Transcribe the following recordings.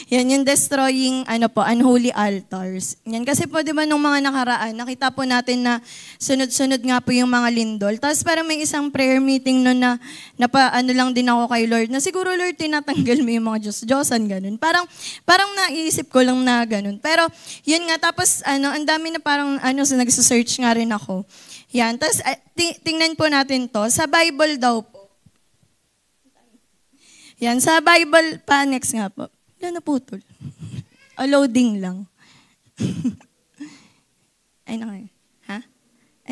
Yan yung destroying unholy altars. Yan kasi po 'di ba nung mga nakaraan, nakita po natin na sunod-sunod nga po yung mga lindol. Tapos parang may isang prayer meeting noon na lang din ako kay Lord. Na siguro Lord tinatanggal mo yung mga Diyos-Diyosan ganun. Parang naisip ko lang na ganun. Pero yun nga tapos ang dami na parang nagse-search nga rin ako. Yan. Tapos tingnan po natin 'to sa Bible daw po. Yan sa Bible pa next nga po. Wala na putol. Loading lang. Ay,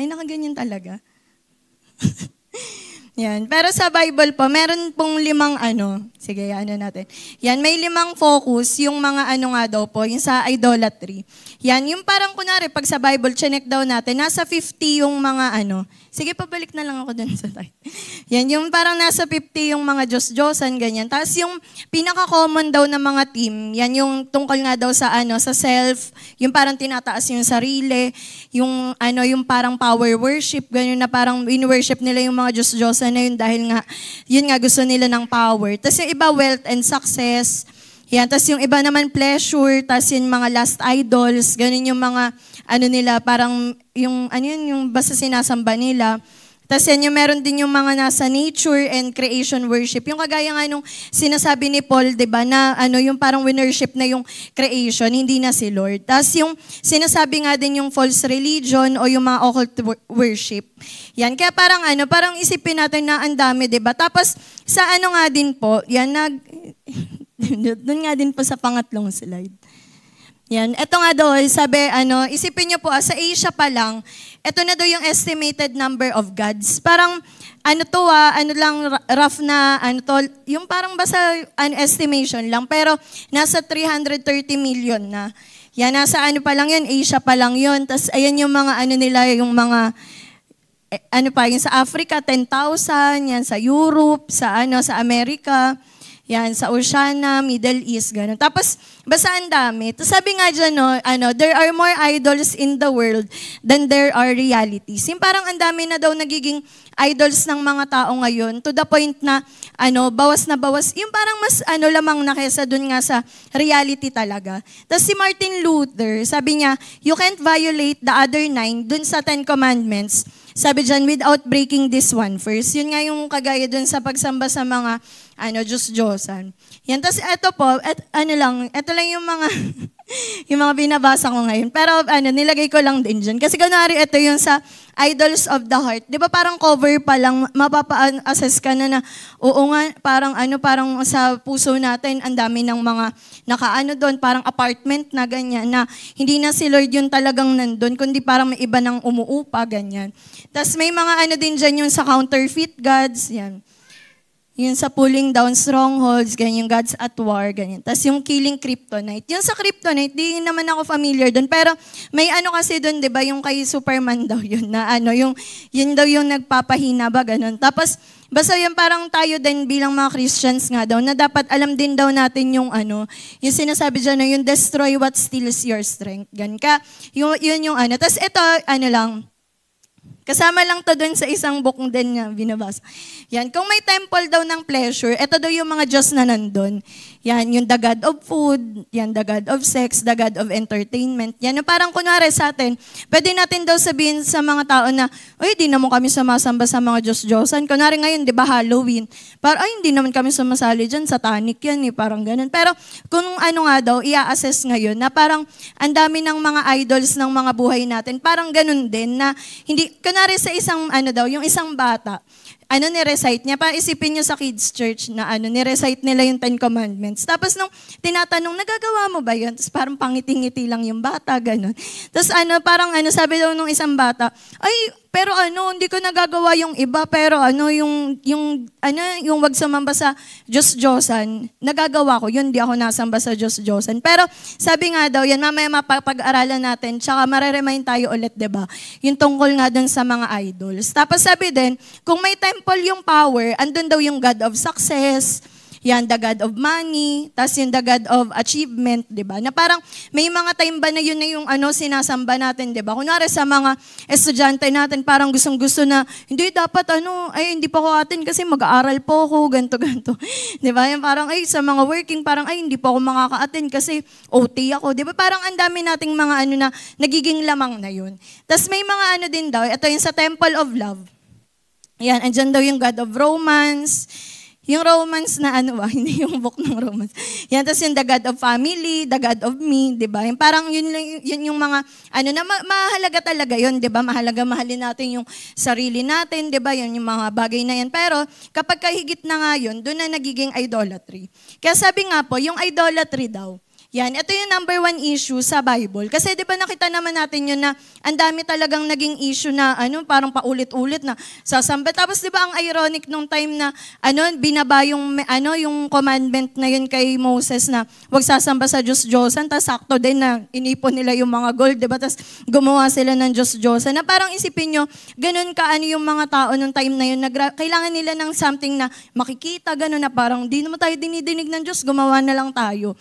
nakaganyan talaga. Yan. Pero sa Bible po, meron pong 5 Sige, natin. Yan, may 5 focus, yung mga nga daw po, yung sa idolatry. Yan, yung parang kunwari, pag sa Bible, chinek daw natin, nasa 50 yung mga Sige, pabalik na lang ako dun sa tayo. Yan, yung parang nasa 50 yung mga Diyos-Diyosan, ganyan. Tapos yung pinaka-common daw na mga team, yan yung tungkol nga daw sa sa self, yung parang tinataas yung sarili, yung yung parang power worship, ganyan na parang in-worship nila yung mga Diyos-Diyosan na yun dahil nga, yun nga gusto nila ng power. Tapos yung iba, wealth and success. Yan, tapos yung iba naman pleasure, tapos yung mga last idols, ganun yung mga nila, parang yung yung basta sinasamba nila. Tapos yan yung meron din yung mga nasa nature and creation worship. Yung kagaya nga nung sinasabi ni Paul, 'di ba, na yung parang worship na yung creation, hindi na si Lord. Tapos yung sinasabi nga din yung false religion o yung mga occult worship. Yan, kaya parang isipin natin na ang dami, 'di ba? Tapos sa nga din po, yan doon nga din po sa pangatlong slide. Yan, eto nga daw, sabi, isipin niyo po, sa Asia pa lang, eto na daw yung estimated number of gods. Parang, rough na, yung parang basta, estimation lang, pero nasa 330 million na. Yan, nasa pa lang yun, Asia pa lang yun. Tapos, ayan yung mga, nila, yung mga, yung sa Africa, 10,000, yan, sa Europe, sa America, yan, sa Oceania, Middle East, gano'n. Tapos, basta ang dami. Tapos sabi nga dyan, there are more idols in the world than there are realities. Yung parang ang dami na daw nagiging idols ng mga tao ngayon to the point na, bawas na bawas. Yung parang mas, lamang na kesa dun nga sa reality talaga. Tapos si Martin Luther, sabi niya, you can't violate the other 9 dun sa 10 Commandments. Sabi dyan, without breaking this one first. Yun nga yung kagaya dun sa pagsamba sa mga, Diyos-Diyosan. Yan, tapos ito po, ito lang yung mga, yung mga binabasa ko ngayon. Pero nilagay ko lang din dyan. Kasi kunwari, ito yung sa Idols of the Heart. Di ba parang cover pa lang, mapapa-assess ka na oo nga, parang sa puso natin, ang dami ng mga doon, parang apartment na ganyan, na hindi na si Lord yung talagang nandun, kundi parang may iba nang umuupa, ganyan. Tapos may mga din dyan yung sa counterfeit gods, yan. Yung sa pulling down strongholds, ganyan, yung gods at war, ganyan. Tapos yung killing kryptonite. Yung sa kryptonite, di naman ako familiar doon. Pero may kasi doon, di ba, yung kay Superman daw yun, na yun daw yung nagpapahina ba, ganun. Tapos, basta yung parang tayo din bilang mga Christians nga daw, na dapat alam din daw natin yung yung sinasabi dyan, yung destroy what steals your strength. Ganun ka, yun yung Tapos ito, lang, kasama lang to doon sa isang book din na binabasa. Yan, kung may temple daw ng pleasure, ito daw yung mga Diyos na nandun. Yan, yung the God of food, yan, the God of sex, the God of entertainment. Yan, yung parang kunwari sa atin, pwede natin daw sabihin sa mga tao na, di naman kami sumasamba sa mga Diyos-Diyosan. Kunwari ngayon, di ba, Halloween. Parang, hindi naman kami sumasali dyan, satanic yan, parang ganun. Pero kung nga daw, i-assess ngayon, na parang ang dami ng mga idols ng mga buhay natin, parang ganun din, na hindi, kunwari sa isang, yung isang bata, ni-recite niya. Parang isipin niyo sa kids church na ni-recite nila yung 10 Commandments. Tapos nung tinatanong, nagagawa mo ba yun? Tapos parang pangiti-ngiti lang yung bata, gano'n. Tapos sabi daw nung isang bata, pero hindi ko nagagawa yung iba, pero yung wag sumamba sa Diyos-Diyosan, nagagawa ko, yun, di ako nasamba sa Diyos-Diyosan. Pero sabi nga daw, yan, mamaya mapapag-aralan natin, tsaka mareremind tayo ulit, diba? Yung tungkol nga dun sa mga idols. Tapos sabi din, kung may temple yung power, andun daw yung God of success, Yan, the God of money, tas yung the God of achievement, di ba? Na parang may mga time ba na yun na yung sinasamba natin, di ba? Kunwari sa mga estudyante natin, parang gustong-gusto na, hindi dapat hindi pa ako atin kasi mag-aaral po ako, ganto. Di ba? Yung parang, sa mga working, parang, hindi pa ako makaka-attend kasi OT ako. Di ba? Parang ang dami nating mga na nagiging lamang na yun. Tas may mga din daw, ito yung sa Temple of Love. Yan, andyan daw yung God of Romance. Yung romance na hindi yung book ng romance. Yan, tapos yung the God of family, the God of me, di ba? Yung parang yun yung mga, na mahalaga talaga yun, di ba? Mahalaga, mahalin natin yung sarili natin, di ba? Yan yung mga bagay na yan. Pero kapag kahigit na nga yun, doon na nagiging idolatry. Kaya sabi nga po, yung idolatry daw, yan, ito yung number 1 issue sa Bible. Kasi di ba nakita naman natin yun na ang dami talagang naging issue na parang paulit-ulit na sasamba. Tapos di ba ang ironic nung time na binaba yung commandment na yun kay Moses na wag sasamba sa Diyos-Diyosan. Tapos sakto din na inipon nila yung mga gold, di ba? Tapos gumawa sila ng Diyos-Diyosan. Na parang isipin nyo, ganun ka yung mga tao nung time na yun. Kailangan nila ng something na makikita, ganun na parang di naman tayo dinidinig ng Diyos, gumawa na lang tayo.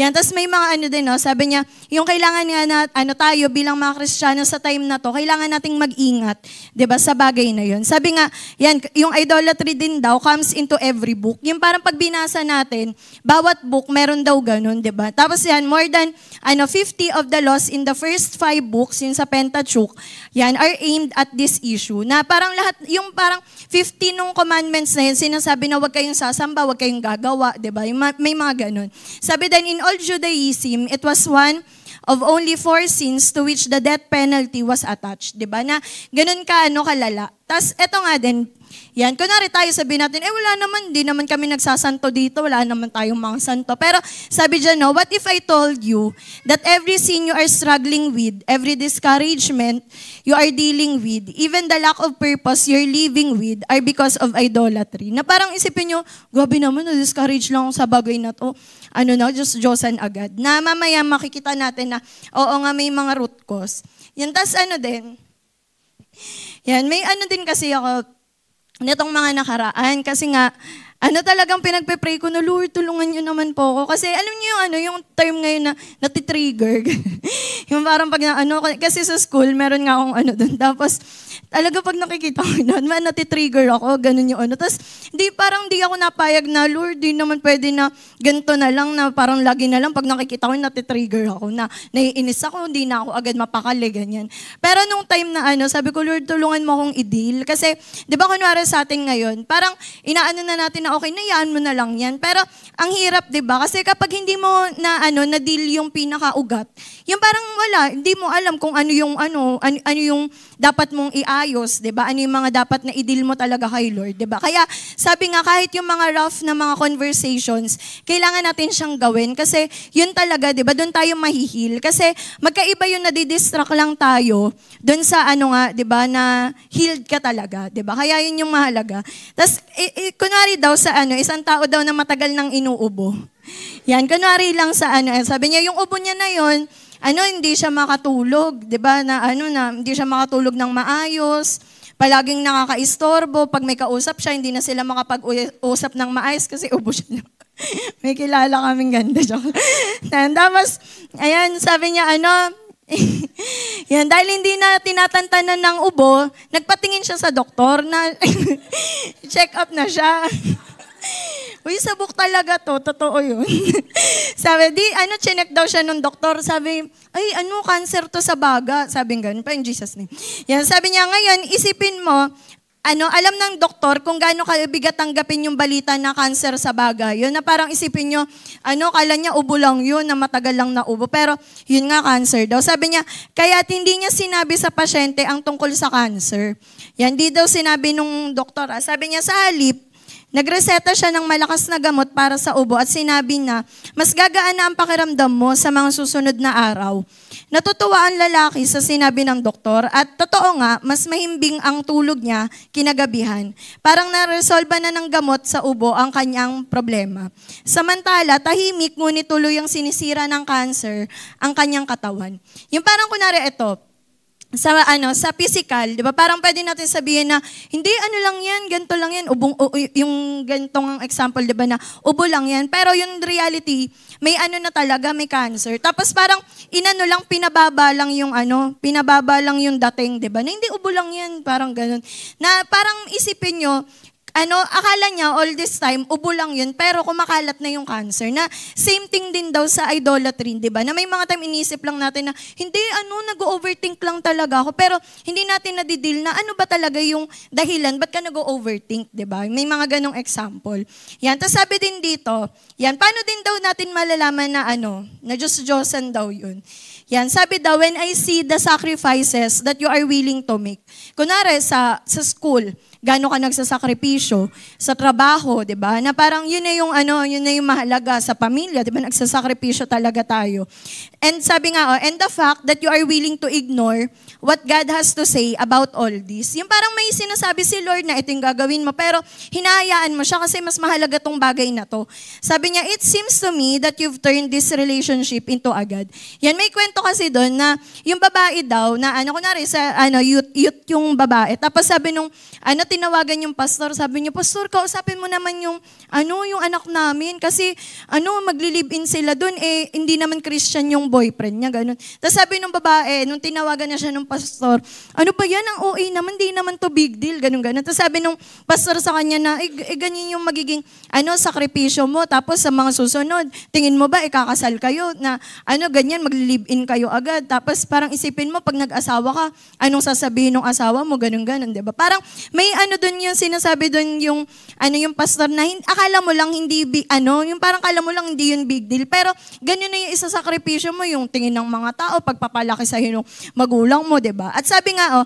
Yan, tapos may mga din, sabi niya, yung kailangan nga na tayo bilang mga Kristiyano sa time na to, kailangan nating mag-ingat, 'di ba, sa bagay na 'yon. Sabi nga, yan, yung idolatry din daw comes into every book. Yung parang pag binasa natin, bawat book meron daw ganun, 'di ba? Tapos yan, more than 50 of the laws in the first 5 books, yung sa Pentateuch, yan are aimed at this issue. Na parang lahat, yung parang 50 nung commandments na yun, sinasabi na wag kayong sasamba, wag kayong gagawa, 'di ba? May mga ganun. Sabi din, in all Judaism, it was one of only 4 sins to which the death penalty was attached. Diba? Na ganun ka, kalala. Tas eto nga din, yan, kunwari tayo sabihin natin, wala naman, di naman kami nagsasanto dito, wala naman tayong mga santo. Pero sabi dyan, what if I told you that every sin you are struggling with, every discouragement you are dealing with, even the lack of purpose you're living with, are because of idolatry. Na parang isipin nyo, grabe naman, na-discourage lang ako sa bagay na to. Diyos-Diyosan agad. Na mamaya makikita natin na, oo nga, may mga root cause. Yan, tas din, yan, may din kasi ako, nitong mga nakaraan, kasi nga, talagang pinagpe-pray ko na, Lord, tulungan niyo naman po ako. Kasi alam niyo yung term ngayon na natitrigger. Yung parang pag kasi sa school, meron nga akong doon. Tapos, talaga pag nakikita ko doon, natitrigger ako, ganun yung Tapos, parang di ako napayag na, Lord, di naman pwede na ganito na lang, na parang lagi na lang, pag nakikita ko, natitrigger ako, na naiinis ako, hindi na ako agad mapakali, ganyan. Pero nung time na sabi ko, Lord, tulungan mo akong i-deal. Kasi, di ba kunwari sa atin ngayon, parang inaano na natin na okay, nayaan mo na lang yan. Pero ang hirap, 'di ba? Kasi kapag hindi mo na deal yung pinakaugat, yung parang wala, hindi mo alam kung ano yung dapat mong iayos, 'di ba? Ano yung mga dapat na i-deal mo talaga kay Lord, 'di ba? Kaya sabi nga kahit yung mga rough na mga conversations, kailangan natin siyang gawin kasi yun talaga, 'di ba? Doon tayo mahihil kasi magkaiba yung nadidistract lang tayo doon sa 'di ba, na healed ka talaga, 'di ba? Kaya yun yung mahalaga. Tapos kunwari daw sa isang tao daw na matagal nang inuubo. Yan, kunwari lang sa sabi niya yung ubo niya na yon, hindi siya makatulog, 'di ba? Na hindi siya makatulog ng maayos. Palaging nakakaistorbo, pag may kausap siya, hindi na sila makapag-usap ng maayos kasi ubo siya. May kilala kaming ganda. Tapos, ayan, sabi niya, yan, dahil hindi na tinatantanan ng ubo, nagpatingin siya sa doktor na check up na siya. Uy, sabok talaga to, totoo yun. Sabi, chinek daw siya nung doktor, sabi, cancer to sa baga. Sabi ganun, pa in Jesus name. Yan, sabi niya, ngayon, isipin mo, alam ng doktor kung gaano kabigat tanggapin yung balita na cancer sa baga. Yun na parang isipin nyo, kala niya ubo lang yun, na matagal lang na ubo. Pero yun nga, cancer daw. Sabi niya, kaya't hindi niya sinabi sa pasyente ang tungkol sa cancer. Yan, di daw sinabi nung doktor. Sabi niya, sa halip, nagreseta siya ng malakas na gamot para sa ubo at sinabi na, mas gagaan na ang pakiramdam mo sa mga susunod na araw. Natutuwa ang lalaki sa sinabi ng doktor at totoo nga, mas mahimbing ang tulog niya kinagabihan. Parang naresolba na ng gamot sa ubo ang kanyang problema. Samantala, tahimik ngunit tuloy ang sinisira ng cancer ang kanyang katawan. Yung parang kunwari ito, sa physical, 'di ba? Parang pwede natin sabihin na hindi ano lang 'yan, ganito lang 'yan, yung ganitong example, 'di ba, na ubo lang 'yan. Pero yung reality, may ano na talaga, may cancer. Tapos parang inano lang, pinababa lang yung dating, 'di ba? Na hindi ubo lang 'yan, parang ganoon. Na parang isipin nyo, akala niya all this time, ubo lang yun, pero kumakalat na yung cancer. Na same thing din daw sa idolatry, di ba? Na may mga time inisip lang natin na, hindi, nag-overthink lang talaga ako, pero hindi natin nadideal na ano ba talaga yung dahilan, ba't ka nag-overthink, di ba? May mga ganong example. Yan, tapos sabi din dito, yan, paano din daw natin malalaman na na Diyos-Diyosan daw yun. Yan, sabi daw, when I see the sacrifices that you are willing to make. Kunwari, sa school, gaano ka nagsasakripisyo sa trabaho, 'di ba? Na parang yun na yung mahalaga sa pamilya, 'di ba? Nagsasakripisyo talaga tayo. And sabi nga, and the fact that you are willing to ignore what God has to say about all this. Yung parang may sinasabi si Lord na ito yung gagawin mo, pero hinahayaan mo siya kasi mas mahalaga tong bagay na to. Sabi niya, it seems to me that you've turned this relationship into a God. Yan, may kwento kasi doon na yung babae daw, na kunwari sa youth yung babae. Tapos sabi nung tinawagan yung pastor, sabi niya, pastor, kausapin mo naman yung anak namin kasi magli-live-in sila doon, hindi naman Christian yung boyfriend niya, ganun. Tapos sabi nung babae, nung tinawagan na siya nung pastor, ano ba yan, ang OA naman, di naman to big deal, ganun. Tapos sabi nung pastor sa kanya na, ganyan yung magiging, sakripisyo mo, tapos sa mga susunod, tingin mo ba, ikakasal kayo, na, ganyan, magli-live-in kayo agad, tapos parang isipin mo, pag nag-asawa ka, anong sasabihin ng asawa mo, ganun, di ba? Parang, may doon yung sinasabi doon yung yung pastor na akala mo lang hindi yung parang akala mo lang hindi yun big deal, pero ganyan na yung isasakripisyo mo, yung tingin ng mga tao, pagpapalaki sa ng magulang mo, 'di ba? At sabi nga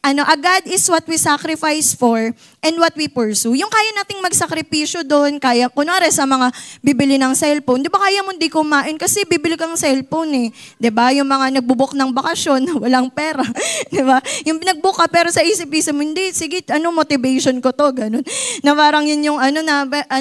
a God is what we sacrifice for and what we pursue. Yung kaya nating magsakripisyo doon, kaya, kunwari sa mga bibili ng cellphone, di ba kaya mo di kumain kasi bibili kang cellphone Di ba? Yung mga nagbubok ng bakasyon, walang pera. Di ba? Yung nagbook ka pero sa isip-isip mo, hindi, sige, motivation ko to, ganun. Na parang yun yung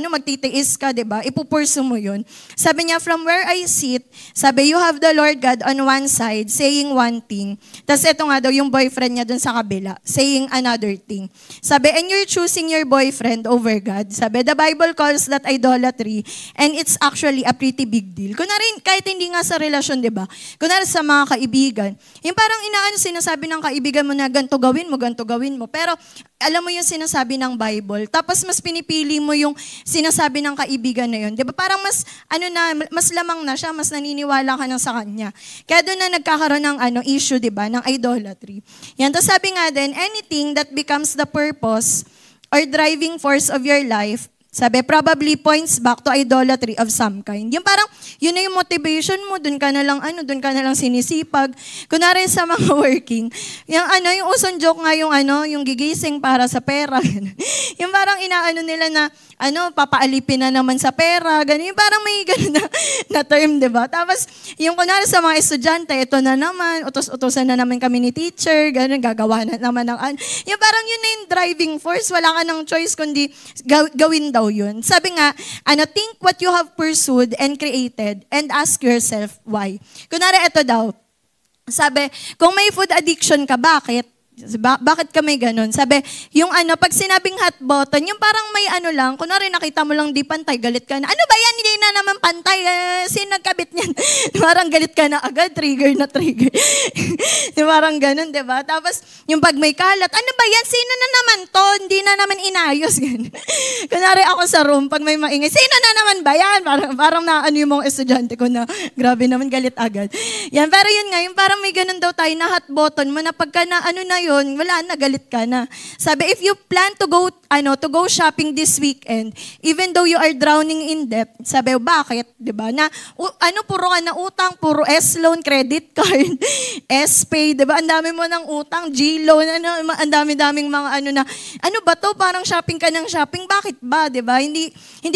magtitiis ka, di ba? Ipupursue mo yun. Sabi niya, from where I sit, sabi, you have the Lord God on one side, saying one thing. Tapos ito nga daw, yung boyfriend niya doon sa kabila, saying another thing. Sabi, and you're choosing your boyfriend over God. Sabi, the Bible calls that idolatry, and it's actually a pretty big deal. Kunwari, kahit hindi nga sa relasyon, di ba? Kunwari sa mga kaibigan, yung parang sinasabi ng kaibigan mo na ganito gawin mo. Pero, alam mo yung sinasabi ng Bible, tapos mas pinipili mo yung sinasabi ng kaibigan na yun. Di ba? Parang mas lamang na siya, mas naniniwala ka na sa kanya. Kaya doon na nagkakaroon ng issue, di ba? Ng idolatry. Yan, tapos sabi nga din, anything that becomes the purpose or driving force of your life, sabi, probably points back to idolatry of some kind. Yung parang, yun na yung motivation mo, doon ka na lang sinisipag. Kunwari sa mga working, yung usong joke nga yung gigising para sa pera. Yung parang nila na, papaalipin na naman sa pera, ganun. Yung parang may ganun na term, di ba? Tapos, yung kunwari sa mga estudyante, ito na naman, utos-utosan na naman kami ni teacher, ganun, gagawa na naman ng yung parang yun na yung driving force, wala ka ng choice kundi gawin daw yun. Sabi nga, think what you have pursued and created and ask yourself why. Kunwari, ito daw. Sabi, kung may food addiction ka, bakit? Bakit ka may ganun? Sabi, yung pag sinabing hot button, yung parang may lang, kunwari nakita mo lang di pantay, galit ka na. Ano ba yan? Hindi na naman pantay. Sino nagkabit niyan? Parang galit ka na agad, trigger. Parang ganun, di ba? Tapos, yung pag may kalat, ano ba yan? Sino na naman to? Hindi na naman inayos. Kunwari ako sa room, pag may maingay, sino na naman ba yan? Parang yung mga estudyante ko na, grabe naman, galit agad. Yan, pero yun nga, yung parang may ganun daw tayo na hot button mo na pagka na wala na, galit ka na. Sabi, if you plan to go shopping this weekend, even though you are drowning in debt, sabi, bakit? Diba? Na, puro ka na utang, puro S-loan, credit card, S-pay, diba? Ang dami mo ng utang, G-loan, ang dami-daming mga na, ba to? Parang shopping ka ng shopping, bakit ba? Diba? Hindi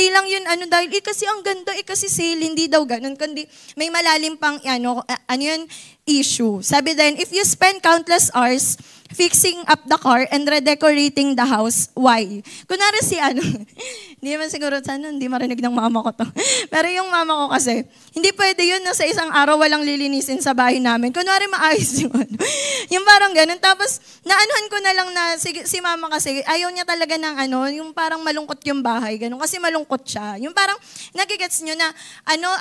lang yun, dahil, kasi ang ganda, kasi sale, hindi daw ganun, kundi may malalim pang, issue. Sabi din, if you spend countless hours fixing up the car and redecorating the house. Why? Kunwari si hindi man siguro, sana hindi marinig ng mama ko to. Pero yung mama ko kasi, hindi pwede yun na sa isang araw walang lilinisin sa bahay namin. Kunwari maayos yung yung parang ganun. Tapos, naanuhan ko na lang na, si mama kasi, ayaw niya talaga ng yung parang malungkot yung bahay. Ganun. Kasi malungkot siya. Yung parang, nagigets nyo na,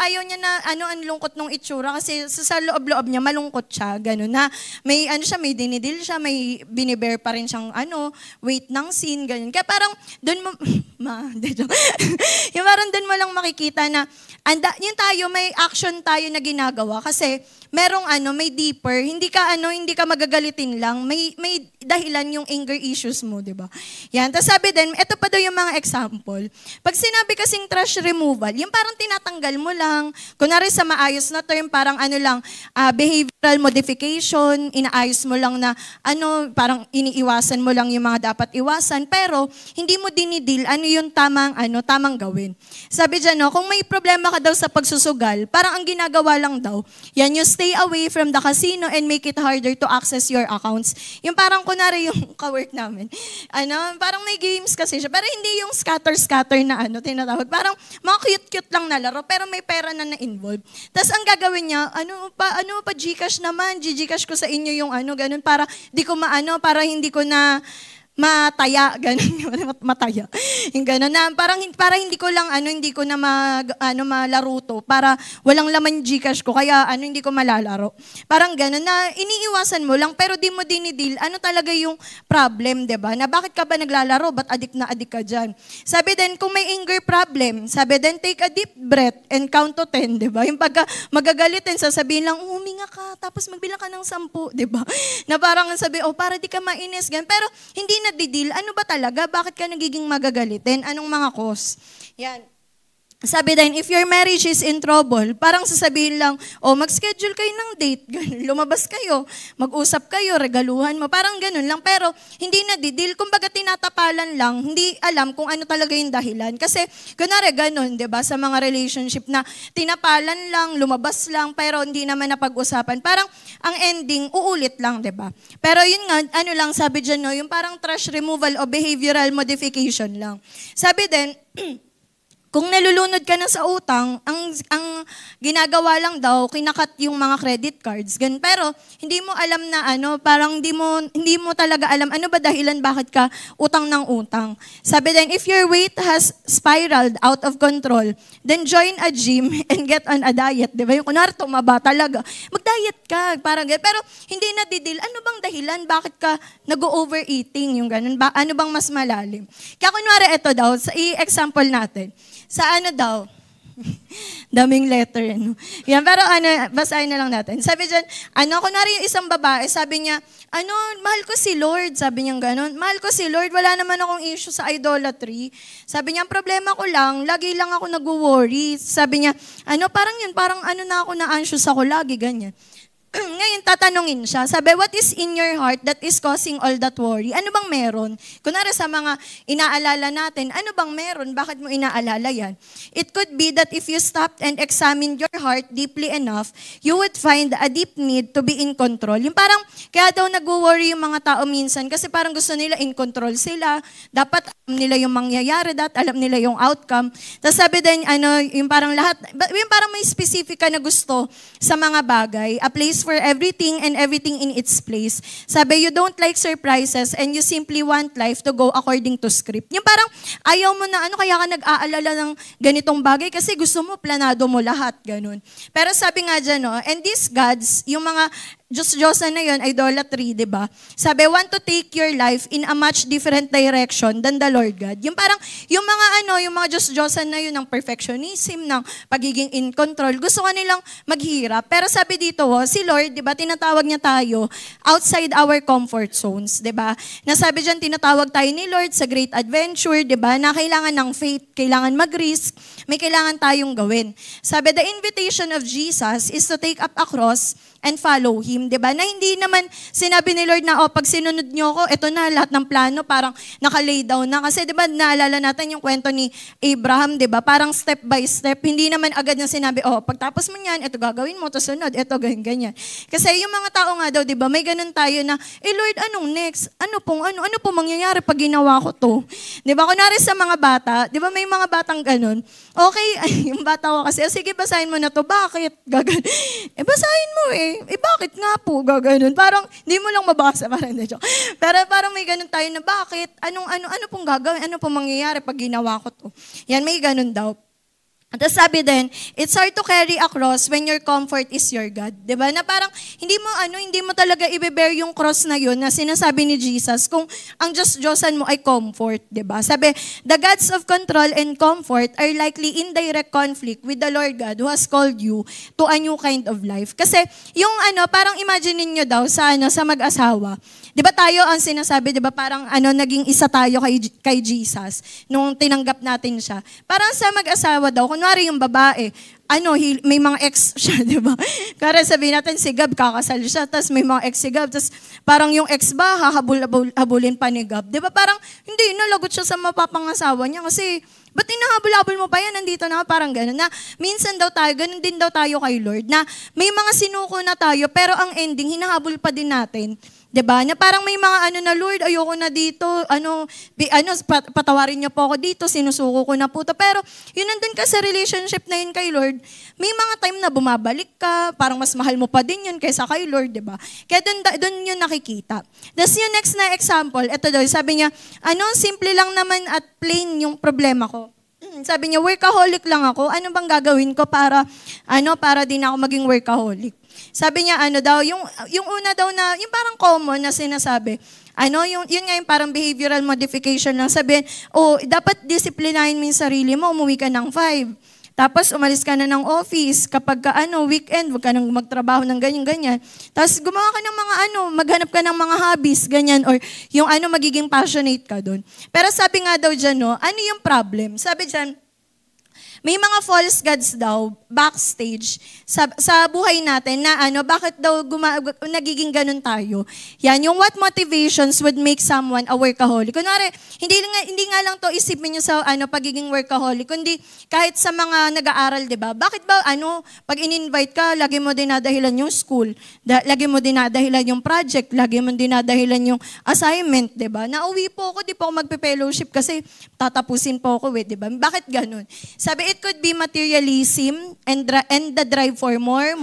ayaw niya na, ang lungkot nung itsura. Kasi sa loob-loob niya, malungkot siya. Ganun na, may may dinidil siya, may binibear pa rin siyang weight ng scene, ganun. Kaya parang, doon mo, yung parang doon mo lang makikita na, yung tayo, may action tayo na ginagawa. Kasi, merong may deeper, hindi ka magagalitin lang, may dahilan yung anger issues mo, di ba? Yan. Tapos sabi din, ito pa daw yung mga example. Pag sinabi kasing trash removal, yung parang tinatanggal mo lang, kunwari sa maayos na term, parang behavioral modification, inaayos mo lang na, parang iniiwasan mo lang yung mga dapat iwasan, pero hindi mo dinidil, yung tamang gawin. Sabi dyan, kung may problema ka daw sa pagsusugal, parang ang ginagawa lang daw, yan yung stay away from the casino and make it harder to access your accounts. Yung parang kunwari yung ka-work namin. Parang may games kasi siya. Pero hindi yung scatter na tinatawag. Parang mga cute-cute lang na laro, pero may pera na-involve. Tapos ang gagawin niya, Gcash naman, Gcash ko sa inyo yung ganun, para para hindi ko na mataya, ganun, mataya. Yung ganun na, para hindi ko lang, hindi ko na malaro to, para walang laman Gcash ko, kaya hindi ko malalaro. Parang ganun na, iniiwasan mo lang, pero di mo dinidil, talaga yung problem, diba? Na bakit ka ba naglalaro, ba't adik na adik ka dyan? Sabi din, kung may anger problem, sabi din, take a deep breath and count to 10, diba? Yung pagka magagalitin, sasabihin lang, huminga ka, tapos magbilang ka ng 10, diba? Na parang sabi, para di ka mainis, ganun. Pero hindi nadidil, ano ba talaga? Bakit ka nagiging magagalitin? Anong mga cause? Yan. Sabi din, if your marriage is in trouble, parang sasabihin lang, mag-schedule kayo ng date, ganun, lumabas kayo, mag-usap kayo, regaluhan mo, parang ganun lang. Pero hindi nadidil, kumbaga tinatapalan lang, hindi alam kung ano talaga yung dahilan. Kasi, kunwari ganun, di ba, sa mga relationship na tinapalan lang, lumabas lang, pero hindi naman napag-usapan. Parang ang ending, uulit lang, di ba? Pero yun nga, lang sabi dyan, yung parang trash removal o behavioral modification lang. Sabi din, kung nalulunod ka na sa utang, ang ginagawa lang daw, kinakat yung mga credit cards. Ganun. Pero hindi mo alam na parang hindi mo talaga alam ano ba dahilan bakit ka utang ng utang. Sabi din, if your weight has spiraled out of control, then join a gym and get on a diet. Di ba? Yung kunwari tumaba talaga. Mag-diet ka. Parang ganun. Pero hindi nadidil. Ano bang dahilan? Bakit ka nag-overeating? Yung ganun. Ano bang mas malalim? Kaya kunwari ito daw, sa i-example natin. Sa daw? Daming letter. Yan, pero basahin na lang natin. Sabi dyan, kunwari yung isang babae, sabi niya, mahal ko si Lord. Sabi niya gano'n, mahal ko si Lord, wala naman akong issue sa idolatry. Sabi niya, ang problema ko lang, lagi lang ako nag-worry. Sabi niya, parang na ako na-anxious ako lagi, ganyan. Ngayon, tatanungin siya. Sabi, what is in your heart that is causing all that worry? Ano bang meron? Kunwari sa mga inaalala natin, ano bang meron? Bakit mo inaalala yan? It could be that if you stopped and examined your heart deeply enough, you would find a deep need to be in control. Yung parang, kaya daw nag-worry yung mga tao minsan kasi parang gusto nila in control sila. Dapat alam nila yung mangyayari, alam nila yung outcome. Tapos sabi din, yung parang lahat, yung parang may specific ka na gusto sa mga bagay, a place for everything and everything in its place. Sabi, you don't like surprises and you simply want life to go according to script. Yung parang ayaw mo na kaya ka nag-aalala ng ganitong bagay kasi gusto mo, planado mo lahat, ganun. Pero sabi nga dyan, and these gods, yung mga Diyos-Diyosan na yun, idolatry, di ba? Sabi, want to take your life in a much different direction than the Lord God. Yung parang, yung mga Diyos-Diyosan na yun, ng perfectionism, ng pagiging in control, gusto ka nilang maghirap. Pero sabi dito, si Lord, di ba, tinatawag niya tayo outside our comfort zones, di ba? Nasabi dyan, tinatawag tayo ni Lord sa great adventure, di ba, na kailangan ng faith, kailangan mag-risk, may kailangan tayong gawin. Sabi, the invitation of Jesus is to take up a cross and follow Him. dream, di ba? Na hindi naman sinabi ni Lord na, pag sinunod niyo ako, ito na, lahat ng plano, parang nakalay down na. Kasi di ba, naalala natin yung kwento ni Abraham, di ba? Parang step by step, hindi naman agad na sinabi, pagtapos mo niyan, ito gagawin mo, to sunod, ito ganyan. Kasi yung mga tao nga daw, di ba, may ganun tayo na, Lord, anong next? Ano pong mangyayari pag ginawa ko to? Di ba, kunwari sa mga bata, di ba may mga batang ganun, okay, yung bata ko kasi, sige, basahin mo na to, bakit? Gagawin. Basahin mo bakit nga po? Gaganon. Parang, hindi mo lang mabasa. Parang na joke. Pero parang may ganun tayo na bakit? Ano pong gagawin? Ano pong mangyayari pag ginawa ko to? Yan, may ganun daw. At sabi din, it's hard to carry a cross when your comfort is your God. Diba? Na parang, hindi mo talaga i-bear yung cross na yun na sinasabi ni Jesus kung ang Diyosan mo ay comfort. Diba? Sabi, the gods of control and comfort are likely in direct conflict with the Lord God who has called you to a new kind of life. Kasi, yung parang imagine niyo daw sa mag-asawa. Diba tayo ang sinasabi, diba parang naging isa tayo kay Jesus nung tinanggap natin siya. Parang sa mag-asawa daw, kunwari yung babae, may mga ex siya, di ba? Kaya sabihin natin, si Gab, kakasal siya, tapos may mga ex si Gab, tapos parang yung ex ba, habulin pa ni Gab. Di ba parang, hindi, nalagot siya sa mapapangasawa niya kasi, ba't inahabol-habol mo pa yan? Nandito na, parang gano'n. Na minsan daw tayo, gano'n din daw tayo kay Lord, na may mga sinuko na tayo, pero ang ending, hinahabol pa din natin. Diba? Na parang may mga na, Lord, ayoko na dito, patawarin niyo po ako dito, sinusuko ko na po to. Pero, yun nandun ka sa relationship na yun kay Lord, may mga time na bumabalik ka, parang mas mahal mo pa din yun kaysa kay Lord, diba? Kaya dun yun nakikita. Tapos yung next na example, ito daw, sabi niya, simple lang naman at plain yung problema ko. Sabi niya, workaholic lang ako, ano bang gagawin ko para din ako maging workaholic? Sabi niya, yung una daw na, yung parang common na sinasabi, yun nga yung parang behavioral modification lang. Sabihin, dapat disiplinahin mo yung sarili mo, umuwi ka ng 5. Tapos umalis ka na ng office, kapag weekend, wag ka nang magtrabaho ng ganyan-ganyan. Tapos gumawa ka ng mga maghanap ka ng mga hobbies, ganyan, or yung magiging passionate ka doon. Pero sabi nga daw dyan, ano yung problem? Sabi dyan, may mga false gods daw backstage sa buhay natin na bakit daw nagiging ganun tayo. Yan, yung what motivations would make someone a workaholic. Kunwari, hindi nga lang to isipin niyo sa pagiging workaholic, kundi kahit sa mga nag-aaral, 'di ba? Bakit ba pag in-invite ka, lagi mo dinadahilan yung school, lagi mo dinadahilan yung project, lagi mo dinadahilan yung assignment, 'di ba? Nauwi po ako, di po ako magpe-fellowship kasi tatapusin po ako, 'di ba? Bakit ganun? Sabi, it could be materialism and the drive for more.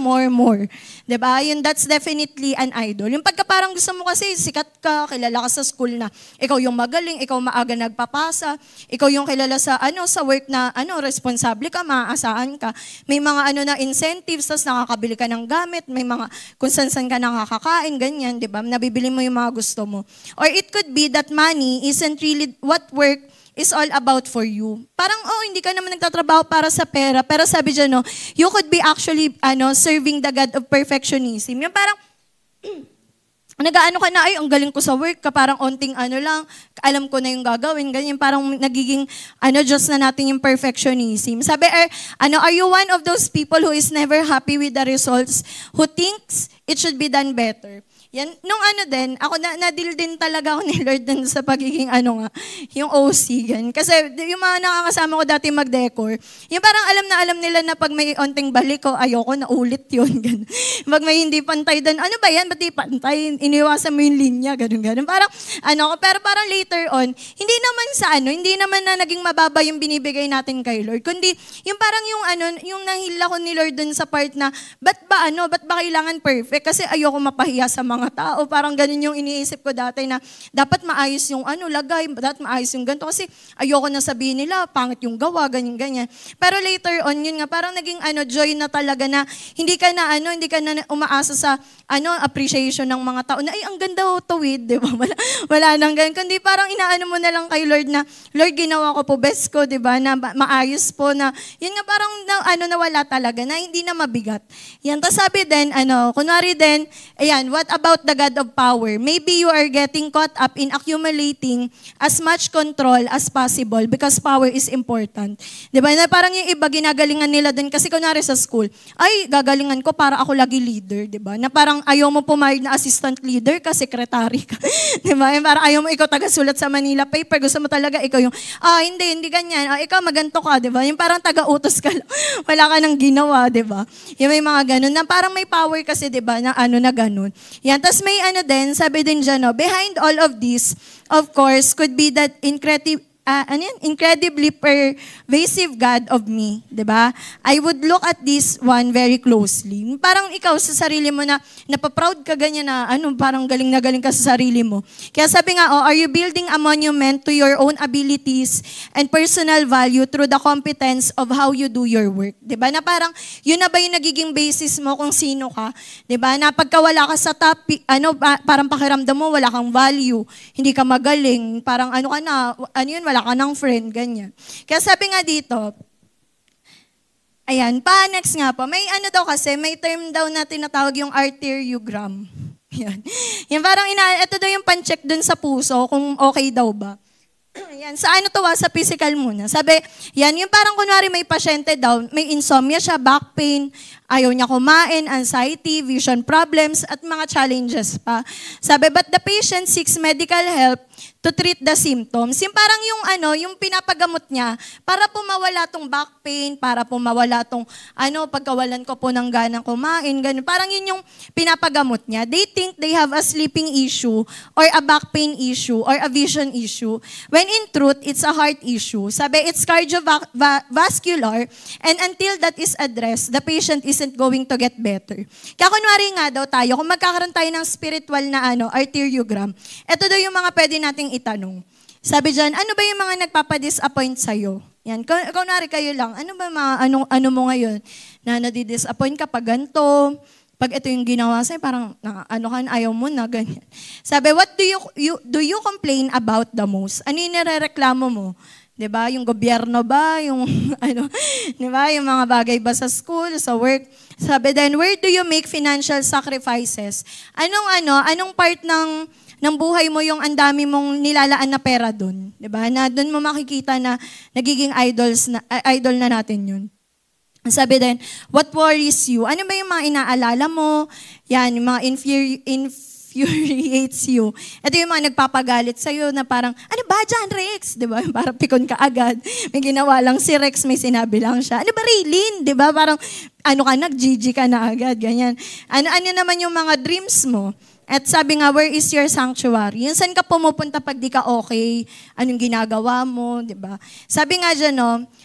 Diba? That's definitely an idol. Yung pagka parang gusto mo kasi sikat ka, kilala ka sa school na ikaw yung magaling, ikaw maaga nagpapasa, ikaw yung kilala sa sa work na responsable ka, maaasahan ka. May mga na incentives, tas nakakabili ka ng gamit, may mga kung saan ka nakakakain, ganyan, diba? Nabibili mo yung mga gusto mo. Or it could be that money isn't really what work is all about for you. Parang, hindi ka naman nagtatrabaho para sa pera. Pero sabi dyan, you could be actually, serving the God of perfectionism. Yung parang, nag-aano ka na, ang galing ko sa work ka, parang onting lang, alam ko na yung gagawin, ganyan, parang nagiging, Diyos na natin yung perfectionism. Sabi, are you one of those people who is never happy with the results, who thinks it should be done better? Yan, nung din, ako na-deal din talaga ako ni Lord dun sa pagiging yung OC, gan. Kasi yung mga nakakasama ko dati mag-decor, yung parang alam nila na pag may onting balik ko, ayoko na ulit yun, gan. Pag may hindi pantay dun, ano ba yan, ba't di pantay? Iniwasan mo yung linya, ganun. Parang, pero parang later on, hindi naman na naging mababa yung binibigay natin kay Lord, kundi yung parang yung nahila ko ni Lord dun sa part na, ba't ba kailangan perfect? Kasi ayoko mapahiya sa mga tao. Parang ganun yung iniisip ko dati na dapat maayos yung lagay, dapat maayos yung ganito. Kasi ayoko na sabihin nila, pangit yung gawa, ganyan. Pero later on, yun nga, parang naging joy na talaga na hindi ka na umaasa sa appreciation ng mga tao na, ay, ang ganda ho tuwid, di ba? Wala nang ganun. Kundi parang inaano mo na lang kay Lord na, Lord, ginawa ko po, best ko, di ba? Na maayos po na, yun nga parang nawala talaga, na hindi na mabigat. Yan, tapos sabi din, kunwari din, ayan, what about about the God of power. Maybe you are getting caught up in accumulating as much control as possible because power is important. Diba? Na parang yung iba, ginagalingan nila dun. Kasi kunwari sa school, ay, gagalingan ko para ako lagi leader. Diba? Na parang ayaw mo pumayag na assistant leader ka, secretary ka. Diba? Yung parang ayaw mo ikaw taga-sulat sa Manila paper. Gusto mo talaga ikaw yung, hindi ganyan. Ikaw maganto ka. Diba? Yung parang taga-utos ka lang. Wala ka nang ginawa. Diba? Yung may mga ganun. Na parang may power kasi, diba? Na na ganun. Yan. Tapos may din, sabi din dyan, no, behind all of this, of course, could be that incredibly pervasive God of me, di ba? I would look at this one very closely. Parang ikaw sa sarili mo na napaproud ka ganyan na parang galing na galing ka sa sarili mo. Kaya sabi nga, are you building a monument to your own abilities and personal value through the competence of how you do your work? Di ba? Na parang, yun na ba yung nagiging basis mo kung sino ka? Di ba? Na pagka wala ka sa topic, parang pakiramdam mo, wala kang value, hindi ka magaling, parang ka na, wala ka ng friend, ganyan. Kaya sabi nga dito, ayan, next nga po, may daw kasi, may term daw na tinatawag yung arteriogram. Yan. Yan parang ito daw yung pan-check dun sa puso, kung okay daw ba. Yan, sa sa physical muna. Sabi, yan, yung parang kunwari may pasyente daw, may insomnia siya, back pain, ayaw niya kumain, anxiety, vision problems, at mga challenges pa. Sabi, but the patient seeks medical help to treat the symptoms. Yung parang yung pinapagamot niya, para po mawala tong back pain, para po mawala tong, pagkawalan ko po ng ganang kumain, ganun. Parang yun yung pinapagamot niya. They think they have a sleeping issue, or a back pain issue, or a vision issue, when in truth, it's a heart issue. Sabi, it's cardiovascular, and until that is addressed, the patient isn't going to get better. Kaya kunwari nga daw tayo, kung magkakaroon tayo ng spiritual na arteriogram, ito daw yung mga pwede nating itanong. Sabi dyan, ano ba yung mga nagpapadisappoint sa'yo? Yan, kunwari kayo lang, ano ba mga, ano mo ngayon na nadidisappoint ka pag ganito, pag ito yung ginawa sa'yo, parang ayaw mo na, ganyan. Sabi, what do you complain about the most? Ano yung nirereklamo mo? 'Di ba? Yung gobyerno ba, yung 'di ba? Yung mga bagay ba sa school, sa work. Sabi din, where do you make financial sacrifices? Anong part ng buhay mo yung ang dami mong nilalaan na pera doon, 'di ba? Na doon mo makikita na nagiging idol na natin 'yun. Sabi din, what worries you? Ano ba yung mga inaalala mo? Yan, yung mga infuriates you. Ito yung mga nagpapagalit sa'yo na parang, ano ba dyan, Rex? Diba? Parang pikon ka agad. May ginawa lang si Rex, may sinabi lang siya. Ano ba, Raylene? Diba? Parang, nag-GG ka na agad, ganyan. Ano naman yung mga dreams mo? At sabi nga, where is your sanctuary? Yung saan ka pumupunta pag di ka okay? Anong ginagawa mo? Diba? Sabi nga dyan,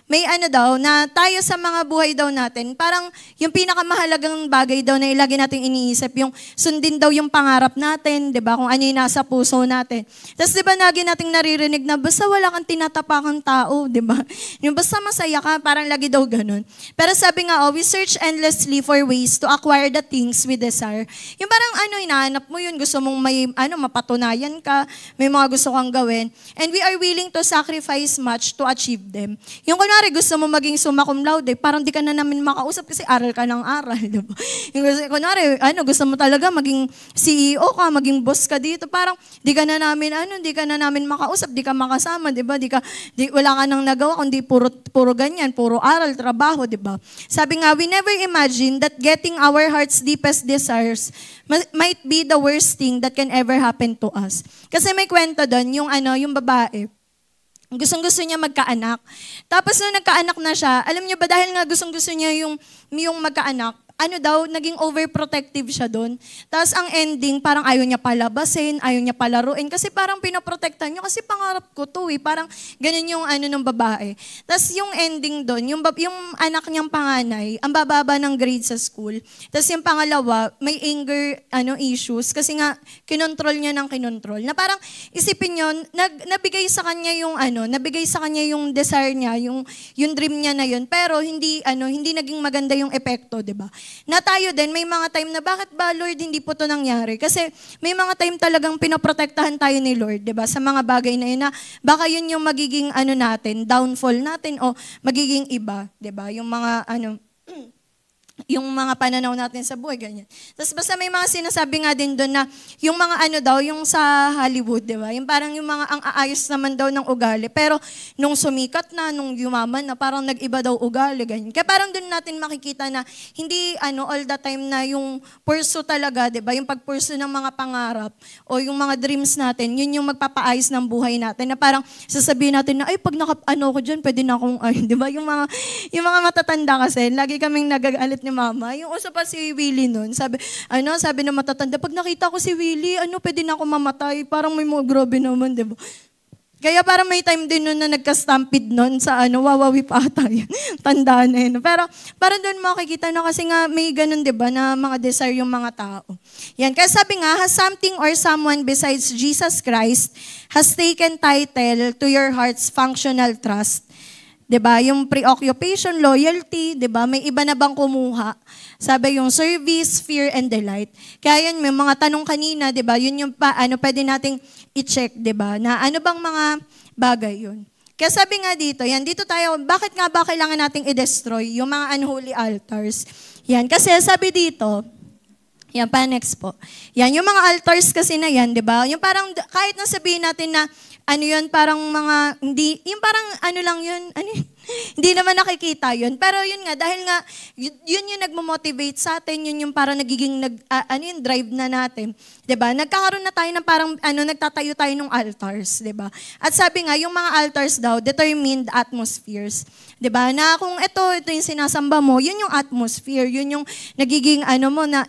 may daw, na tayo sa mga buhay daw natin, parang yung pinakamahalagang bagay daw na ilagi natin iniisip, yung sundin daw yung pangarap natin, diba? Kung ano yung nasa puso natin. Tapos diba lagi nating naririnig na basta wala kang tinatapakang tao, diba? Yung basta masaya ka, parang lagi daw ganun. Pero sabi nga, we search endlessly for ways to acquire the things we desire. Yung parang hinahanap mo yun, gusto mong may mapatunayan ka, may mga gusto kang gawin, and we are willing to sacrifice much to achieve them. Yung kunwari gusto mo maging summa cum laude, parang di ka na namin makausap kasi aral ka ng aral, diba? Yung kunwari, gusto mo talaga maging CEO ka, maging boss ka dito, parang di ka na namin makausap, di ka makasama, diba? Wala ka nang nagawa, kundi puro ganyan, puro aral, trabaho, diba? Sabi nga, we never imagine that getting our heart's deepest desires might be the worst thing that can ever happen to us. Kasi may kwento doon, yung babae, gustong-gusto niya magkaanak. Tapos nung nagkaanak na siya, alam niyo ba, dahil nga gustong-gusto niya yung magkaanak, naging overprotective siya doon. Tapos ang ending, parang ayaw niya palabasin, ayaw niya palaruin, kasi parang pinoprotektan niyo, kasi pangarap ko to parang ganun yung ng babae. Tapos yung ending doon, yung anak niyang panganay, ang bababa ng grade sa school. Tapos yung pangalawa, may anger issues, kasi nga, kinontrol niya ng kinontrol. Na parang, isipin niyo, nabigay sa kanya yung desire niya, yung dream niya na yun, pero hindi naging maganda yung epekto, di ba? Na tayo din, may mga time na bakit ba, Lord, hindi po to nangyari? Kasi may mga time talagang pinoprotektahan tayo ni Lord, 'di ba? Sa mga bagay na yun na baka yun yung magiging natin, downfall natin o magiging iba, 'di ba? Yung mga yung mga pananaw natin sa buhay, ganyan. Tapos basta may mga sinasabi nga din doon na yung mga ano daw, yung sa Hollywood, di ba? Yung parang yung mga ang aayos naman daw ng ugali. Pero nung sumikat na, nung yumaman na, parang nag-iba daw ugali, ganyan. Kaya parang doon natin makikita na hindi all the time na yung pursue talaga, di ba? Yung pagpursue ng mga pangarap o yung mga dreams natin, yun yung magpapaayos ng buhay natin. Na parang sasabihin natin na, ay pag ko dyan, pwede na akong, di ba? Yung mga matatanda kasi, lagi kaming nagagalit ni mama. Yung uso pa si Willie nun, sabi na matatanda, pag nakita ko si Willie, pwede na ako mamatay. Parang may mga grabe naman, di ba? Kaya parang may time din nun na nagka-stampede nun sa wawawi pa ata yun. Tandaan na yun. Pero parang doon makikita na kasi nga may ganun, di ba, na mga desire yung mga tao. Yan. Kaya sabi nga, has something or someone besides Jesus Christ has taken title to your heart's functional trust. 'Di ba? Yung preoccupation, loyalty, 'di ba? May iba na bang kumuha? Sabi yung service, fear and delight. Kaya yan, may mga tanong kanina, 'di ba? Yun yung pwede nating i-check, 'di ba? Na ano bang mga bagay 'yun? Kaya sabi nga dito tayo, bakit nga ba kailangan nating i-destroy yung mga unholy altars? Yan, kasi sabi dito, yan pa, next po. Yan, yung mga altars kasi na yan, di ba? Yung parang, kahit na sabihin natin na, yun, parang mga, hindi, yung parang lang yun, hindi naman nakikita yun. Pero yun nga, dahil nga, yun yung nagmo-motivate sa atin, yun yung parang nagiging, yung drive na natin. Diba? Nagkakaroon na tayo ng parang, nagtatayo tayo ng altars, diba? At sabi nga, yung mga altars daw, determined atmospheres. Diba? Na kung ito yung sinasamba mo, yun yung atmosphere, yun yung nagiging,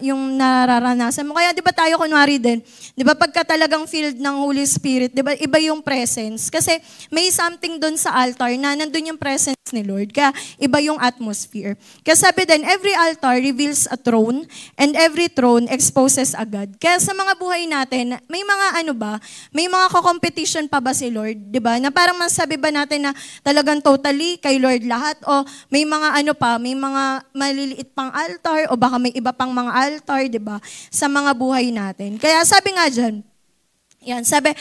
yung nararanasan mo. Kaya diba tayo, kunwari din, diba, pagka talagang filled ng Holy Spirit, diba, iba yung presence. Kasi may something doon sa altar na nandun yung presence ni Lord. Kaya iba yung atmosphere. Kaya sabi din, every altar reveals a throne and every throne exposes a God. Kaya sa mga buhay natin, may mga may mga competition pa ba si Lord? Diba? Na parang masabi ba natin na talagang totally kay Lord lahat? O may mga may mga maliliit pang altar o baka may iba pang mga altar, diba? Sa mga buhay natin. Kaya sabi nga dyan, yan, sabi,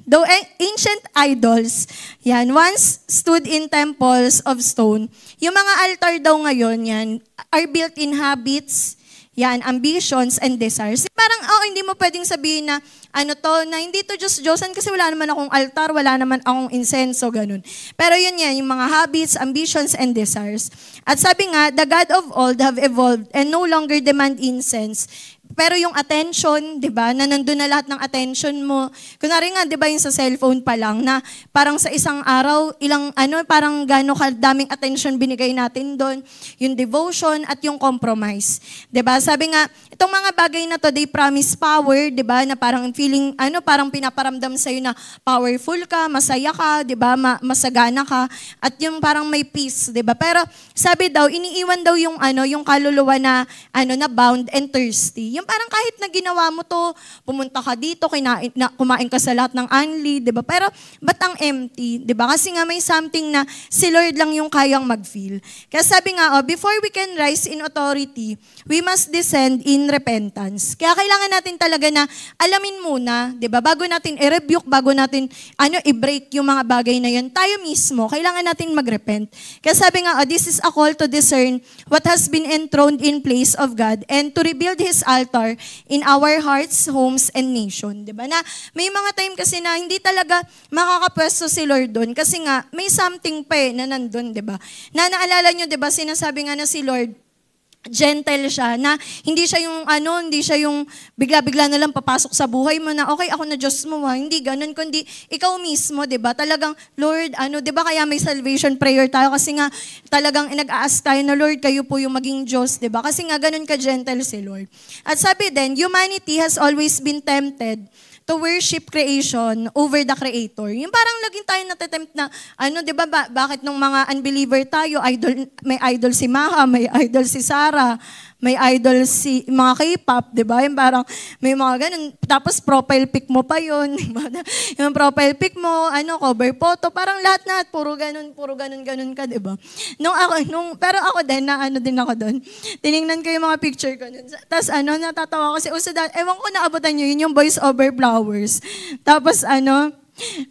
though ancient idols, yan, once stood in temples of stone, yung mga altar daw ngayon, yan, are built in habits, yan, ambitions and desires. Parang, hindi mo pwedeng sabihin na, na hindi to just Diyosan kasi wala naman akong altar, wala naman akong insenso, ganun. Pero yun yan, yung mga habits, ambitions, and desires. At sabi nga, the God of old have evolved and no longer demand incense. Pero yung attention, 'di ba? Na nandun na lahat ng attention mo. Kunwari nga, 'di ba, yung sa cellphone pa lang na parang sa isang araw, parang gaano kadaming attention binigay natin doon, yung devotion at yung compromise. 'Di ba? Sabi nga, itong mga bagay na to, they promise power, 'di ba? Na parang feeling parang pinaparamdam sa na powerful ka, masaya ka, 'di ba? Masagana ka at yung parang may peace, 'di ba? Pero sabi daw, iniiwan daw yung yung kaluluwa na na bound and thirsty. Yung parang kahit na ginawa mo to, pumunta ka dito, kumain ka sa lahat ng unli, 'di ba? Pero ba't ang empty, 'di ba? Kasi nga may something na si Lord lang yung kayang mag-feel. Kaya sabi nga, before we can rise in authority, we must descend in repentance. Kaya kailangan natin talaga na alamin muna, 'di ba? Bago natin i-rebuke, bago natin i-break yung mga bagay na yun, tayo mismo kailangan natin mag-repent. Kaya sabi nga, this is a call to discern what has been enthroned in place of God and to rebuild His altar in our hearts, homes, and nation. Diba? Na may mga time kasi na hindi talaga makakapwesto si Lord doon kasi nga may something pa na nandun, diba? Na naalala nyo, diba, sinasabi nga na si Lord, gentle siya, na hindi siya yung bigla-bigla na lang papasok sa buhay mo na, okay, ako na Diyos mo, hindi ganun, kundi ikaw mismo, diba? Talagang, Lord, diba kaya may salvation prayer tayo kasi nga talagang nag-ask tayo na, Lord, kayo po yung maging Diyos, diba? Kasi nga ganun ka-gentle si Lord. At sabi din, humanity has always been tempted to worship creation over the Creator. Yung parang laging tayo natatempt na, di ba, bakit nung mga unbeliever tayo, may idol si Maha, may idol si Sarah, may idol si mga K-pop, di ba? Yung parang may mga ganun. Tapos profile pic mo pa yun. Yung profile pic mo, cover photo, parang lahat-lahat, puro ganun ka, di ba? Pero ako din, din ako doon. Tiningnan ko yung mga picture ko nun. Tapos natatawa ko kasi ewan ko naabutan nyo, yun yung voice over flowers. Tapos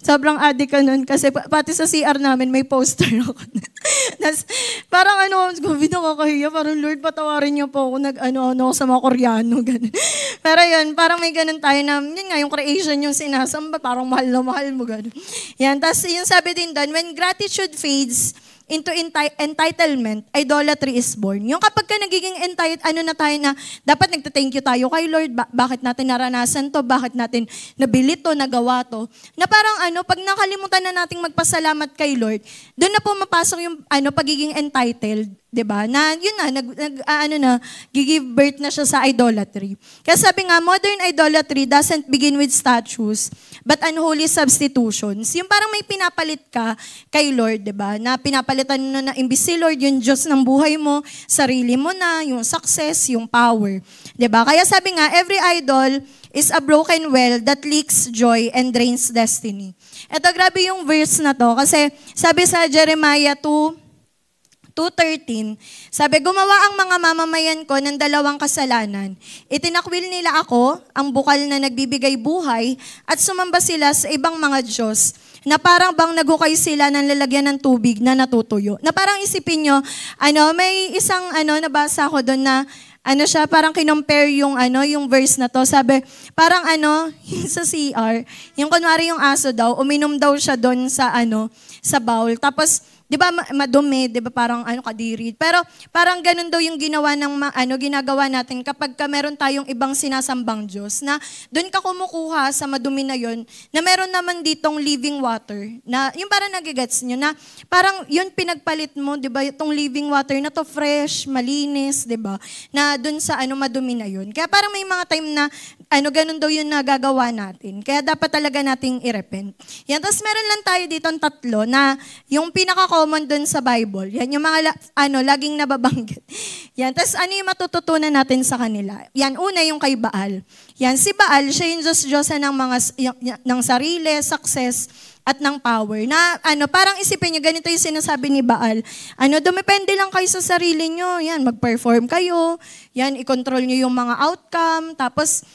sobrang addict ka nun kasi pati sa CR namin may poster ako. Tas, parang gabi nakakahiya, parang Lord, patawarin niyo po ako, nag-ano sa mga Koreano, ganun. Pero yun, parang may ganun tayo na, yun nga, yung creation yung sinasamba, parang mahal na mahal mo, ganun. Yan, tas yung sabi din doon, when gratitude fades into entitlement, idolatry is born. Yung kapag ka nagiging na tayo na, dapat nagta-thank you tayo kay Lord, bakit natin naranasan to, bakit natin nabili to, nagawa to, na parang pag nakalimutan na nating magpasalamat kay Lord, doon na pumapasok yung pagiging entitled, 'di ba? Na yun na give birth na siya sa idolatry. Kaya sabi nga, modern idolatry doesn't begin with statues, but unholy substitutions. Yung parang may pinapalit ka kay Lord, 'di ba? Na pinapalitan mo na imbis si Lord yung Diyos ng buhay mo, sarili mo na, yung success, yung power, 'di ba? Kaya sabi nga, every idol is a broken well that leaks joy and drains destiny. Ito, grabe yung verse na to kasi sabi sa Jeremiah 2:13, sabi, gumawa ang mga mamamayan ko ng dalawang kasalanan. Itinakwil nila ako, ang bukal na nagbibigay buhay, at sumamba sila sa ibang mga Diyos, na parang bang nagukay sila ng lalagyan ng tubig na natutuyo. Na parang isipin nyo, may isang nabasa ko doon na, parang kinompare yung verse na to. Sabi, parang sa CR, yung kunwari yung aso daw, uminom daw siya doon sa bowl. Tapos, di ba madumi, di ba parang kadiri. Pero parang ganun daw yung ginawa ginagawa natin kapag meron tayong ibang sinasambang Diyos, na doon ka kumukuha sa madumi na yon, na meron naman ditong living water, na yung parang nagigets nyo, na parang yun pinagpalit mo, di ba, itong living water na to fresh, malinis, di ba, na doon sa madumi na yun. Kaya parang may mga time na ganun daw yun nagagawa natin. Kaya dapat talaga nating i-repent. Yan, tapos meron lang tayo dito tatlo na yung pinaka-common dun sa Bible. Yan, yung mga laging nababanggit. Yan, tapos yung matututunan natin sa kanila? Yan, una yung kay Baal. Yan, si Baal, siya yung Diyos-Diyosa ng sarili, success, at ng power. Na parang isipin nyo, ganito yung sinasabi ni Baal. Dumepende lang kayo sa sarili nyo. Yan, mag-perform kayo. Yan, i-control nyo yung mga outcome. Tapos,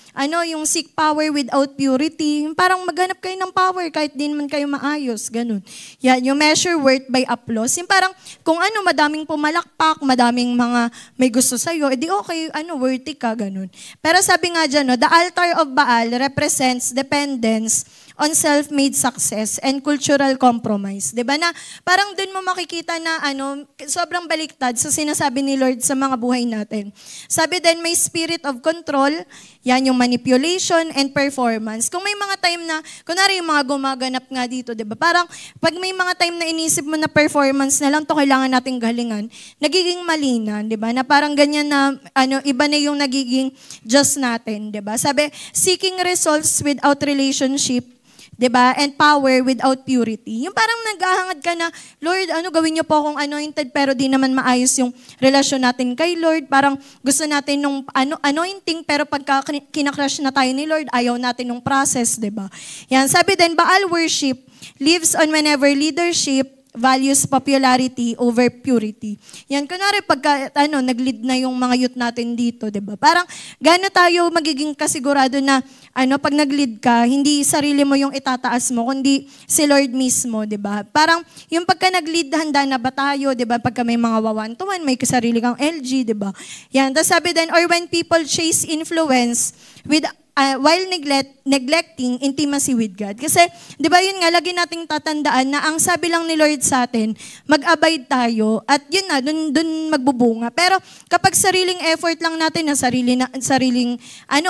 yung seek power without purity. Parang maghanap kayo ng power kahit di naman kayo maayos. Ganun. Yan, yung measure worth by applause. Yung parang, kung madaming pumalakpak, madaming mga may gusto sa'yo, edi okay, worthy ka, ganun. Pero sabi nga dyan, the altar of Baal represents dependence on self-made success and cultural compromise. 'Di ba na parang doon mo makikita na sobrang baliktad sa sinasabi ni Lord sa mga buhay natin. Sabi din, may spirit of control, yan yung manipulation and performance. Kung may mga time na, kunwari yung mga gumaganap nga dito, 'di ba? Parang pag may mga time na inisip mo na performance na lang to kailangan nating galingan, nagiging mali na, 'di ba? Na parang ganyan na iba na yung nagiging Diyos natin, 'di ba? Sabi, seeking results without relationship, 'di ba? And power without purity. Yung parang naghahangad ka na, Lord, gawin niyo po akong anointed, pero di naman maayos yung relasyon natin kay Lord. Parang gusto natin nung anointing, pero pagka kinakrush na tayo ni Lord, ayaw natin nung process, 'di ba? Yan, sabi din, Baal worship lives on whenever leadership values popularity over purity. Yan, kunwari pagka nag-lead na yung mga youth natin dito, 'di ba? Parang gaano tayo magiging kasigurado na pag nag-lead ka, hindi sarili mo yung itataas mo, kundi si Lord mismo, 'di ba? Parang yung pagka nag-lead, handa na ba tayo, 'di ba? Pagka may mga one-to-one, may kasarili kang LG, 'di ba? Yan, tapos sabi din, or when people chase influence while neglecting intimacy with God. Kasi, di ba yun nga, lagi nating tatandaan na ang sabi lang ni Lord sa atin, mag-abide tayo, at yun na, dun magbubunga. Pero kapag sariling effort lang natin, sariling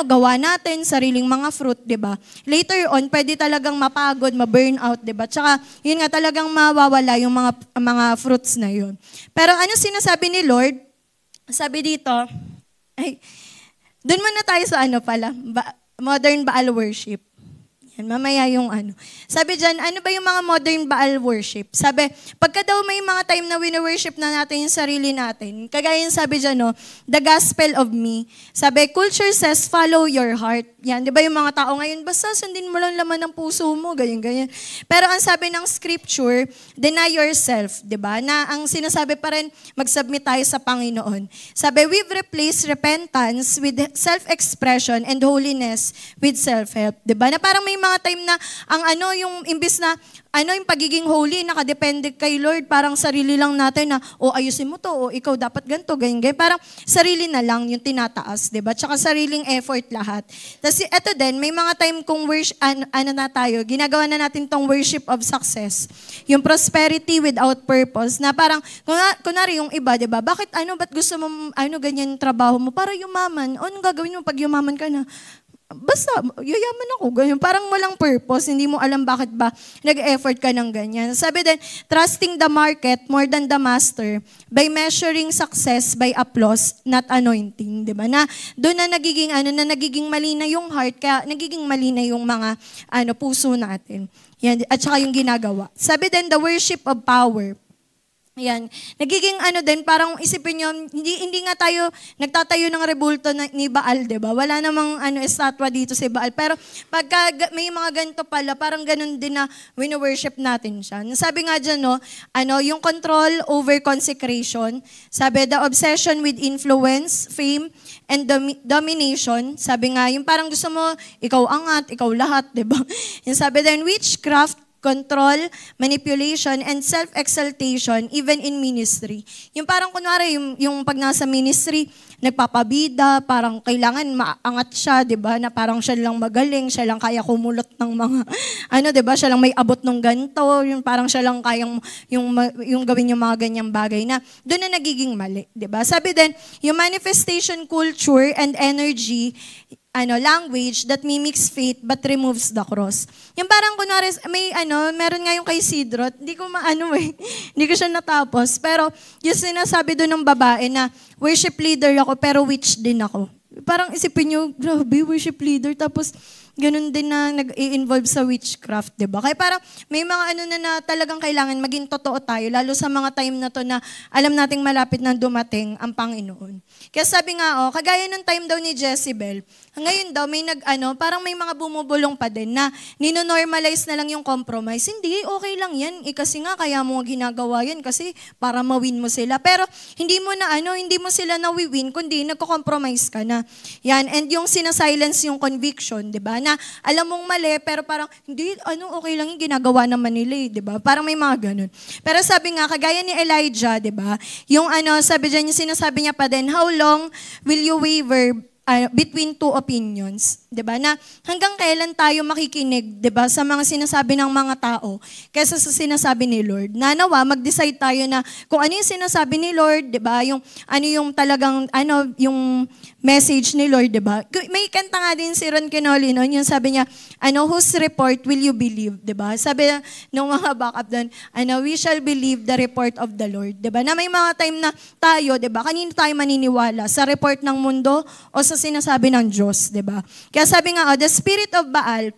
gawa natin, sariling mga fruit, di ba? Later on, pwede talagang mapagod, ma-burnout, di ba? Tsaka, yun nga, talagang mawawala yung mga fruits na yun. Pero sinasabi ni Lord? Sabi dito, doon muna tayo sa modern Baal worship. Yan, mamaya yung Sabi dyan, ba yung mga modern Baal worship? Sabi, pagka daw may mga time na wino-worship na natin yung sarili natin, kagaya yung sabi dyan, the gospel of me. Sabi, culture says, follow your heart. Yan, di ba yung mga tao ngayon, basta sundin mo lang laman ng puso mo, ganyan. Pero ang sabi ng scripture, deny yourself, di ba? Na ang sinasabi pa rin, mag-submit tayo sa Panginoon. Sabi, we've replaced repentance with self-expression and holiness with self-help. Di ba? Na parang may mga time na, yung imbis na, yung pagiging holy, nakadepende kay Lord, parang sarili lang natin na, ayusin mo to, ikaw dapat ganito, ganyan. Parang sarili na lang yung tinataas, di ba? Tsaka sariling effort lahat. Tapos eto din, may mga time kung ginagawa na natin tong worship of success. Yung prosperity without purpose, na parang, kunwari yung iba, di ba? Ba't gusto mo, ganyan trabaho mo? Para yumaman. Anong gagawin mo pag yumaman ka na? Basta, yayaman ako, ganyan. Parang walang purpose, hindi mo alam bakit ba nag-effort ka ng ganyan. Sabi din, trusting the market more than the master by measuring success by applause, not anointing. Diba? Na doon na nagiging mali na yung heart, kaya nagiging mali na yung mga puso natin. Yan, at saka yung ginagawa. Sabi din, the worship of power. Yan. Nagiging din, parang isipin nyo, hindi nga tayo nagtatayo ng rebulto ni Baal, di ba? Wala namang estatwa dito si Baal. Pero pagka may mga ganito pala, parang ganun din na wino-worship natin siya. Sabi nga dyan, yung control over consecration. Sabi, the obsession with influence, fame, and domination. Sabi nga, yung parang gusto mo, ikaw angat, ikaw lahat, di ba? Yung sabi din, witchcraft, control, manipulation, and self-exaltation, even in ministry. Yung parang kunwari, yung pag nasa ministry, nagpapabida, parang kailangan maangat siya, di ba? Na parang siya lang magaling, siya lang kaya kumulot ng mga, di ba? Siya lang may abot ng ganito, yung parang siya lang kayang yung gawin yung mga ganyang bagay na doon na nagiging mali, di ba? Sabi din, yung manifestation culture and energy, language that mimics faith but removes the cross. Yung parang kunwari, meron nga yung kay Sidro, hindi ko hindi ko siya natapos, pero yung sinasabi doon ng babae na worship leader ako pero witch din ako. Parang isipin nyo, grabe, worship leader, tapos ganun din na nag-i-involve sa witchcraft, di ba? Kaya parang may mga na talagang kailangan maging totoo tayo, lalo sa mga time na to na alam nating malapit na dumating ang Panginoon. Kaya sabi nga, kagaya nung time daw ni Jezebel, ngayon daw may parang may mga bumubulong pa din na nino-normalize na lang yung compromise. Hindi, okay lang yan. Kasi nga, kaya mo ginagawa yan kasi para mawin mo sila. Pero hindi mo sila nawiwin, kundi nagko-compromise ka na. Yan, and yung sinasilence yung conviction, di ba? Na alam mong mali, pero parang, hindi, okay lang yung ginagawa naman nila, di ba? Parang may mga ganun. Pero sabi nga, kagaya ni Elijah, di ba? Yung sabi dyan, yung sinasabi niya pa din, how long will you waver between two opinions, 'di ba? Na hanggang kailan tayo makikinig, 'di ba, sa mga sinasabi ng mga tao kaysa sa sinasabi ni Lord. Nanawa mag-decide tayo na kung ano yung sinasabi ni Lord, 'di ba? Yung yung talagang yung message ni Lord, 'di ba? May kanta nga din si Ron Quinoli noon, yung sabi niya, whose report will you believe, 'di ba? Sabi ng mga backup doon, we shall believe the report of the Lord, 'di ba? Na may mga time na tayo, 'di ba? Kanino tayo maniniwala? Sa report ng mundo o sa sinasabi ng Diyos, 'di ba? Kaya sabi nga, the spirit of Baal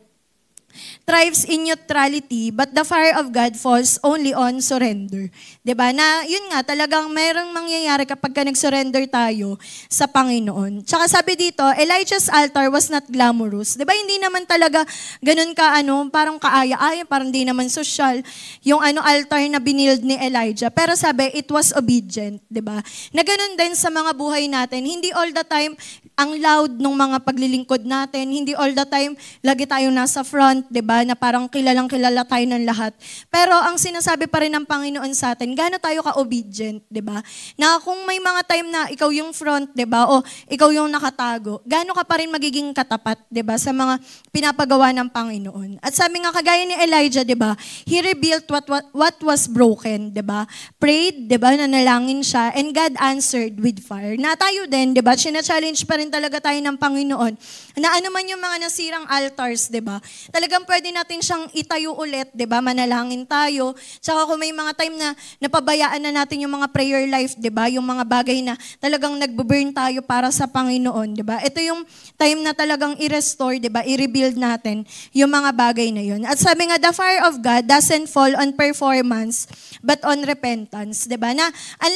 thrives in neutrality, but the fire of God falls only on surrender. 'Di ba? Na yun nga, talagang mayroong mangyayari kapag nag-surrender tayo sa Panginoon. Tsaka sabi dito, Elijah's altar was not glamorous. 'Di ba? Hindi naman talaga ganun ka parang kaaya-aya, parang hindi naman social yung altar na binild ni Elijah. Pero sabi, it was obedient, 'di ba? Na ganun din sa mga buhay natin. Hindi all the time ang loud ng mga paglilingkod natin, hindi all the time lagi tayong nasa front, 'di ba? Na parang kilalang-kilala tayo ng lahat. Pero ang sinasabi pa rin ng Panginoon sa atin, gaano tayo ka-obedient, 'di ba? Na kung may mga time na ikaw yung front, 'di ba? O ikaw yung nakatago, gaano ka pa rin magiging katapat, 'di ba? Sa mga pinapagawa ng Panginoon. At sabi nga kagaya ni Elijah, 'di ba? He rebuilt what was broken, 'di ba? Prayed, 'di ba? Nanalangin siya and God answered with fire. Na tayo din, 'di ba? Sina-challenge pa rin talaga tayo ng Panginoon na man yung mga nasirang altars, 'di ba? Talagang pwede natin siyang itayo ulit, 'di ba? Manalangin tayo. Tsaka kung may mga time na napabayaan na natin yung mga prayer life, 'di ba? Yung mga bagay na talagang nagbo-burn tayo para sa Panginoon, 'di ba? Ito yung time na talagang i-restore, 'di ba? I-rebuild natin yung mga bagay na yun. At sabi nga, the fire of God doesn't fall on performance but on repentance, 'di ba? Na ang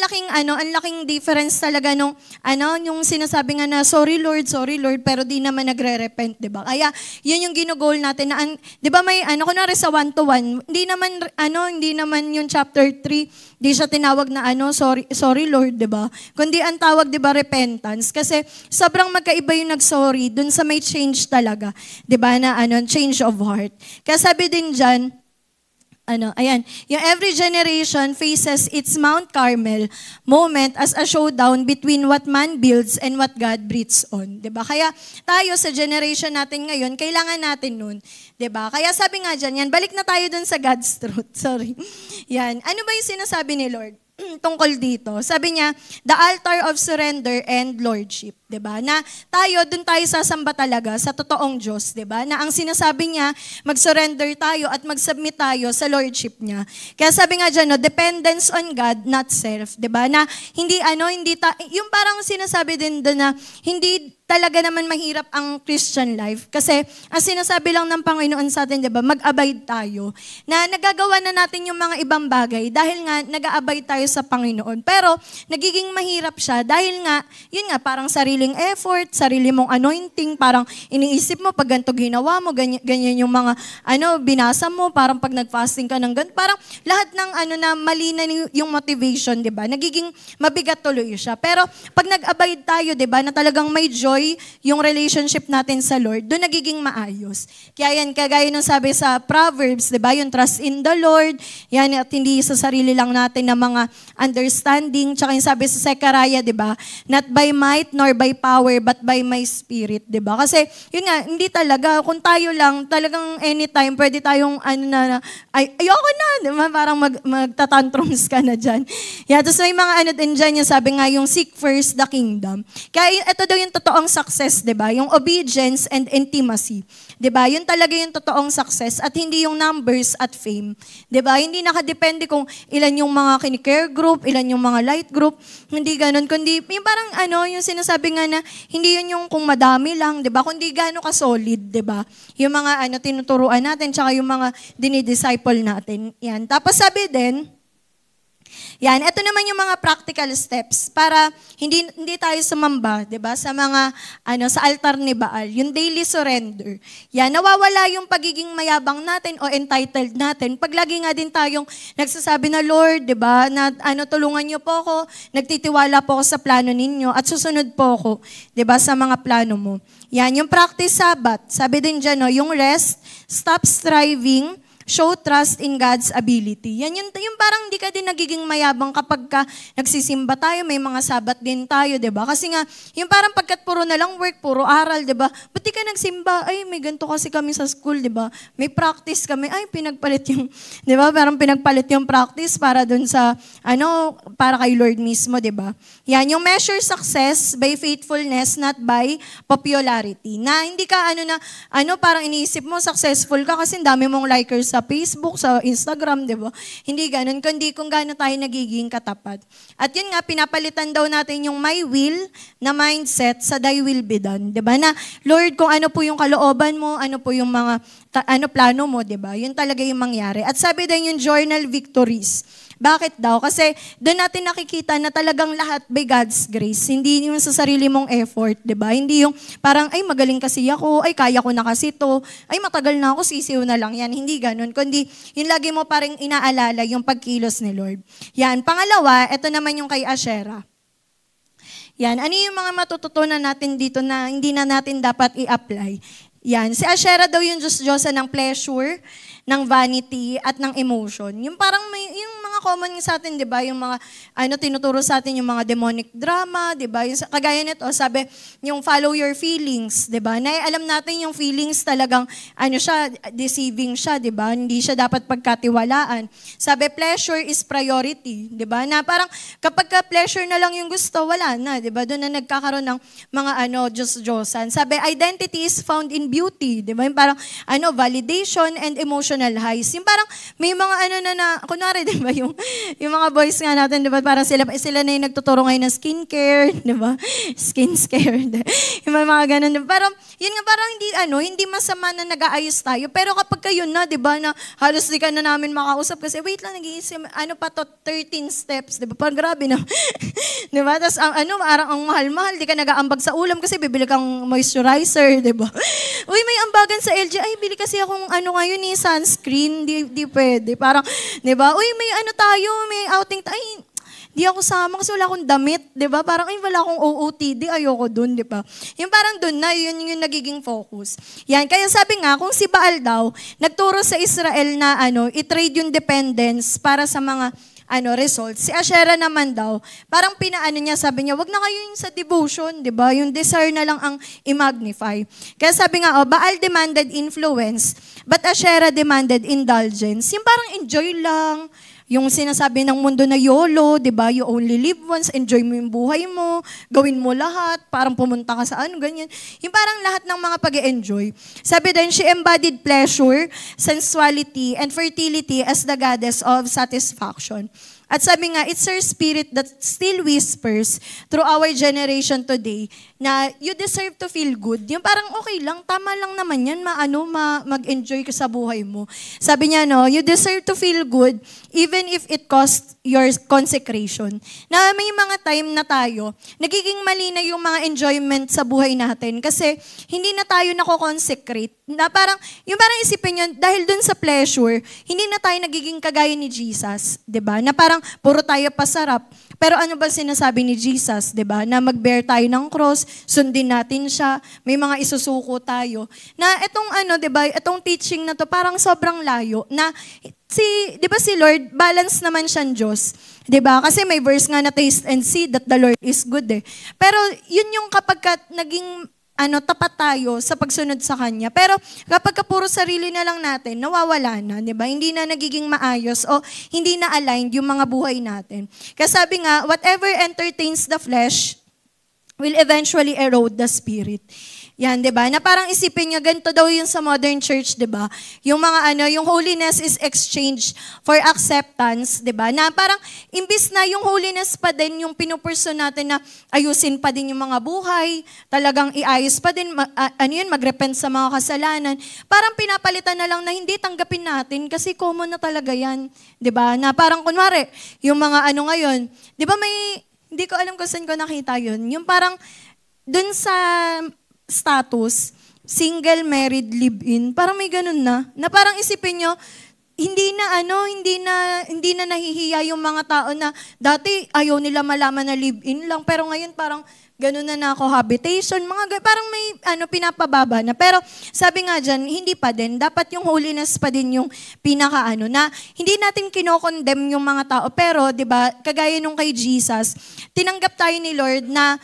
laking difference talaga nung yung sinasabi nga na sorry Lord, pero di naman nagre-repent, di ba? Kaya, yun yung ginugol natin na, di ba may, kunwari sa 1-to-1, hindi naman yung chapter 3, di siya tinawag na, sorry Lord, di ba? Kundi ang tawag, di ba, repentance. Kasi, sobrang magkaiba yung nag-sorry, dun sa may change talaga, di ba, na, change of heart. Kaya sabi din dyan, ayan, yung every generation faces its Mount Carmel moment as a showdown between what man builds and what God breathes on. 'Di ba? Kaya tayo sa generation natin ngayon, kailangan natin nun. 'Di ba? Kaya sabi nga dyan, yan, balik na tayo dun sa God's truth. Sorry. Yan. Ano ba yung sinasabi ni Lord tungkol dito? Sabi niya, the altar of surrender and lordship. 'Di ba? Na doon tayo sasamba talaga sa totoong Diyos, 'di ba? Na ang sinasabi niya, mag-surrender tayo at mag-submit tayo sa lordship niya. Kaya sabi nga diyan, no, dependence on God, not self, 'di ba? Na yung parang sinasabi din doon na hindi talaga naman mahirap ang Christian life. Kasi ang sinasabi lang ng Panginoon sa atin, 'di ba? Mag-abide tayo. Na nagagawa na natin yung mga ibang bagay dahil nga nag-aabide tayo sa Panginoon. Pero nagiging mahirap siya dahil nga, yun nga, parang sariling effort, sarili mong anointing, parang iniisip mo, pag ganito ginawa mo, ganyan yung mga, binasa mo, parang pag nag-fasting ka ng ganito, parang lahat ng, na mali na yung motivation, di ba? Nagiging mabigat tuloy siya. Pero pag nag-abide tayo, di ba, na talagang may joy yung relationship natin sa Lord, doon nagiging maayos. Kaya yan, kagaya nung sabi sa Proverbs, di ba, yung trust in the Lord, yan, at hindi sa sarili lang natin na mga understanding, tsaka yung sabi sa Zechariah, di ba, not by might nor by power, but by my spirit, di ba? Kasi, yun nga, hindi talaga, kung tayo lang, talagang anytime, pwede tayong, ayoko na, di ba? Parang magtatantrums ka na dyan. Yeah, tapos may mga din dyan, yung sabi nga, yung seek first the kingdom. Kaya ito daw yung totoong success, di ba? Yung obedience and intimacy. Di ba? Yun talaga yung totoong success at hindi yung numbers at fame. Di ba? Hindi nakadepende kung ilan yung mga kinikare group, ilan yung mga light group, hindi ganun. Kundi, yung parang yung sinasabi nga na, hindi yun yung kung madami lang, di ba? Kundi gano'n ka-solid, di ba? Yung mga tinuturuan natin, tsaka yung mga dinidisciple natin. Yan. Tapos sabi din, yan, ito naman yung mga practical steps para hindi tayo sumamba, 'di ba? Sa mga sa altar ni Baal, yung daily surrender. Yan, nawawala yung pagiging mayabang natin o entitled natin. Pag lagi nga din tayong nagsasabi na, Lord, 'di ba? Na tulungan niyo po ako, nagtitiwala po ako sa plano ninyo at susunod po ako, 'di ba, sa mga plano mo. Yan, yung practice Sabbath. Sabi din diyan, no, yung rest, stop striving, show trust in God's ability. Yan yung parang hindi ka din nagiging mayabang kapag ka nagsisimba tayo, may mga sabat din tayo, 'di ba? Kasi nga, yung parang pagkat puro na lang work, puro aral, 'di ba? Ba't di ka nagsimba? Ay, may ganito kasi kami sa school, 'di ba? May practice kami. Ay, pinagpalit yung, 'di ba? Parang pinagpalit yung practice para dun sa para kay Lord mismo, 'di ba? Yan, yung measure success by faithfulness, not by popularity. Na hindi ka parang iniisip mo successful ka kasi dami mong likers sa Facebook, sa Instagram, di ba? Hindi ganun, kundi kung gaano tayo nagiging katapat. At yun nga, pinapalitan daw natin yung my will na mindset sa thy will be done. Di ba? Na, Lord, kung ano po yung kalooban mo, ano po yung mga, plano mo, di ba? Yun talaga yung mangyari. At sabi din yung journal victories. Bakit daw? Kasi doon natin nakikita na talagang lahat by God's grace. Hindi yung sa sarili mong effort, di ba? Hindi yung parang, ay magaling kasi ako, ay kaya ko na kasi to, ay matagal na ako, sisiw na lang yan. Hindi ganun. Kundi yung lagi mo parang inaalala yung pagkilos ni Lord. Yan. Pangalawa, ito naman yung kay Asherah. Yan. Ano yung mga matututunan natin dito na hindi na natin dapat i-apply? Yan. Si Asherah daw yung Diyos-Diyosa ng pleasure, ng vanity, at ng emotion. Yung parang yung mga common sa atin, di ba? Yung mga, tinuturo sa atin yung mga demonic drama, di ba? Yung, kagaya nito, sabi, yung follow your feelings, di ba? Na alam natin yung feelings talagang, deceiving siya, di ba? Hindi siya dapat pagkatiwalaan. Sabi, pleasure is priority, di ba? Na parang, kapag pleasure na lang yung gusto, wala na, di ba? Doon na nagkakaroon ng mga, Diyos-Diyosan. Sabi, identity is found in beauty, di ba? Yung parang, validation and emotional highs. Yung parang, may mga kunwari, di ba, yung yung mga boys nga natin, di ba, parang sila na yung nagtuturo ngayon ng skincare, di ba? Skin scare. Yung mga ganun. Diba? Parang, yun nga, parang hindi masama na nag-aayos tayo. Pero kapag kayo na, di ba, na halos di ka na namin makausap kasi, wait lang, nag-iisip, 13 steps, di ba? Parang grabe na. Di ba? Tapos, parang ang mahal-mahal, di ka nag-aambag sa ulam kasi bibili kang moisturizer, di ba? Uy, may ambagan sa LG, ay, bili kasi akong ngayon sunscreen, di pwede. Parang, di ba? Uy, may may outing tayo. Ay, di ako sama kasi wala akong damit, di ba? Parang, ay, wala akong OOTD, ayoko dun, di ba? Yung parang dun na, yun yung nagiging focus. Yan, kaya sabi nga, kung si Baal daw, nagturo sa Israel na, i-trade yung dependence para sa mga, results. Si Asherah naman daw, parang niya, sabi niya, wag na kayo yung sa devotion, di ba? Yung desire na lang ang i-magnify. Kaya sabi nga, Baal demanded influence, but Asherah demanded indulgence. Yung parang enjoy lang, yung sinasabi ng mundo na YOLO, di ba? You only live once, enjoy mo yung buhay mo, gawin mo lahat, parang pumunta ka sa ganyan. Yung parang lahat ng mga pag-enjoy. Sabi din, she embodied pleasure, sensuality, and fertility as the goddess of satisfaction. At sabi nga, it's her spirit that still whispers through our generation today na you deserve to feel good. Yung parang okay lang, tama lang naman yan, mag-enjoy ka sa buhay mo. Sabi niya, you deserve to feel good even if it costs your consecration. Na may mga time na tayo, nagiging mali na yung mga enjoyment sa buhay natin kasi hindi na tayo nako-consecrate. Na parang isipin nyo, dahil dun sa pleasure, hindi na tayo nagiging kagaya ni Jesus. 'Di ba? Na parang puro tayo pasarap. Pero ano ba sinasabi ni Jesus, 'di ba? Na mag-bear tayo ng cross, sundin natin siya, may mga isusuko tayo. Na itong 'di ba, itong teaching na to parang sobrang layo na 'di ba si Lord, balance naman siyang Diyos. 'Di ba? Kasi may verse nga na taste and see that the Lord is good eh. Pero yun yung kapag naging tapat tayo sa pagsunod sa Kanya. Pero kapag puro sarili na lang natin, nawawala na, di ba? Hindi na nagiging maayos o hindi na aligned yung mga buhay natin. Kasi sabi nga, whatever entertains the flesh will eventually erode the spirit. Yan, 'di ba? Na parang isipin niyo ganito daw yung sa modern church, 'di ba? Yung mga yung holiness is exchanged for acceptance, 'di ba? Na parang imbis na yung holiness pa din yung pinupurso natin na ayusin pa din yung mga buhay, talagang iayos pa din magrepent sa mga kasalanan. Parang pinapalitan na lang na hindi tanggapin natin kasi common na talaga 'yan, 'di ba? Na parang kunwari, yung mga ngayon, 'di ba hindi ko alam kung saan ko nakita 'yun. Yung parang dun sa status, single, married, live-in, parang may ganun na. Na parang isipin nyo, hindi na nahihiya yung mga tao na dati ayaw nila malaman na live-in lang, pero ngayon parang ganun na cohabitation, parang may pinapababa na. Pero sabi nga dyan, hindi pa din. Dapat yung holiness pa din yung na hindi natin kinokondemn yung mga tao. Pero, di ba, kagaya nung kay Jesus, tinanggap tayo ni Lord na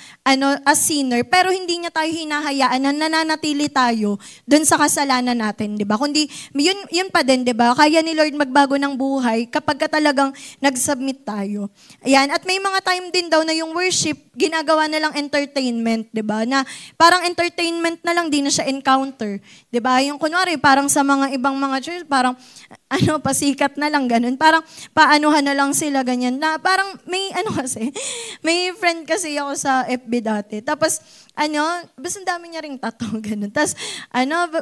as sinner, pero hindi niya tayo hinahayaan na nananatili tayo dun sa kasalanan natin, di ba? Kundi, yun pa din, di ba? Kaya ni Lord magbago ng buhay kapag talagang nag-submit tayo. Ayan, at may mga time din daw na yung worship, ginagawa na lang entertainment, 'di ba? Na parang entertainment na lang, di na siya encounter, 'di ba? Yung kunwari parang sa mga ibang mga church, parang pasikat na lang ganun. Parang paanuhan na lang sila ganyan. Na parang may kasi, may friend kasi ako sa FB dati. Tapos basta ang dami niya ring tattoo, ganun. Tapos,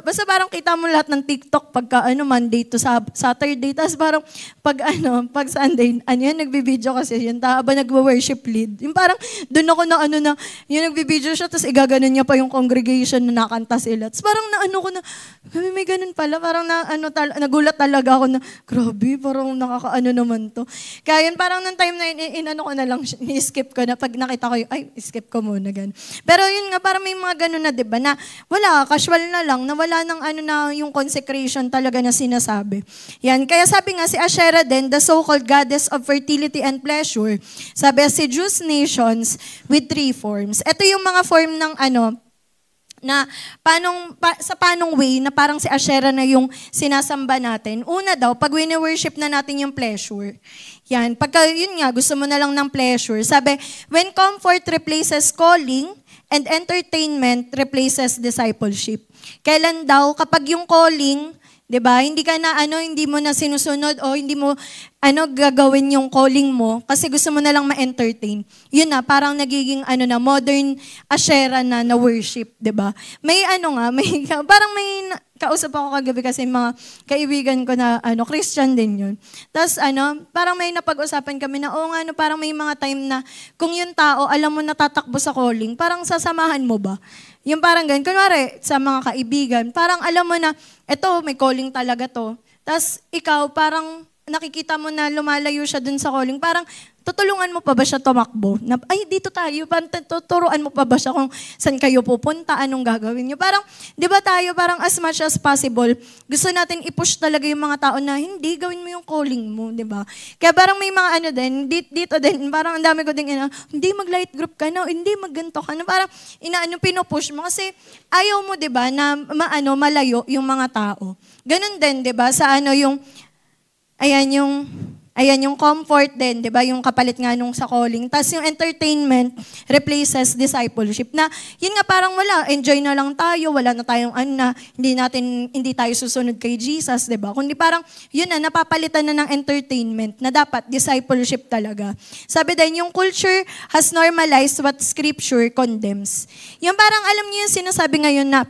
basta parang kita mo lahat ng TikTok pagka, Monday to Saturday. Tapos parang, pag Sunday, nagbibideo kasi yun, habang nagwo-worship lead. Yung parang, doon ako yung nagbibideo siya, tapos igaganon niya pa yung congregation na nakanta sila. Tapos parang ko na, may ganun pala, parang nagulat talaga ako na, grabe, parang nakakaano naman to. Kaya yun, parang nung time na yun, ko na lang, ni-skip ko na, pag nakita ko skip ko muna, ganun. Pero yun nga, parang may mga ganun na, diba, na wala, casual na lang, na wala ng na yung consecration talaga na sinasabi. Yan, kaya sabi nga si Asherah din, the so-called goddess of fertility and pleasure, sabi, seduce nations with 3 forms. Ito yung mga form ng na sa panong way na parang si Asherah na yung sinasamba natin. Una daw, pag wini-worship na natin yung pleasure. Yan, pagka yun nga, gusto mo na lang ng pleasure. Sabi, when comfort replaces calling, and entertainment replaces discipleship. Kailan daw? Kapag yung calling, 'Di ba? Hindi ka na hindi mo na sinusunod o hindi mo gagawin yung calling mo kasi gusto mo na lang ma-entertain. Yun na, parang nagiging na modern asyera na worship, 'di ba? May parang may kausap ako kagabi kasi mga kaibigan ko na Christian din yun. Tapos parang may napag-usapan kami na parang may mga time na kung yung tao alam mo natatakbo sa calling, parang sasamahan mo ba? Yung parang ganun. Kunwari, sa mga kaibigan, parang alam mo na, eto, may calling talaga to. Tapos ikaw, parang nakikita mo na lumalayo siya dun sa calling. Parang tutulungan mo pa ba siya tumakbo? Na, ay, dito tayo. Parang tuturuan mo pa ba siya kung saan kayo pupunta, anong gagawin niyo? Parang, di ba tayo, parang as much as possible, gusto natin i-push talaga yung mga tao na hindi, gawin mo yung calling mo, di ba? Kaya parang may mga dito din, parang ang dami ko din, hindi mag-light group ka na, hindi magganto ka na, parang pinupush mo. Kasi ayaw mo, di ba, na malayo yung mga tao. Ganun din, di ba, sa Ayan yung comfort din, 'di ba? Yung kapalit nga nung sa calling. Tapos yung entertainment replaces discipleship. Na yun nga parang wala, enjoy na lang tayo, wala na tayong hindi tayo susunod kay Jesus, 'di ba? Kundi parang yun na napapalitan na ng entertainment na dapat discipleship talaga. Sabi din yung culture has normalized what scripture condemns. Yung parang alam niyo yung sinasabi ngayon na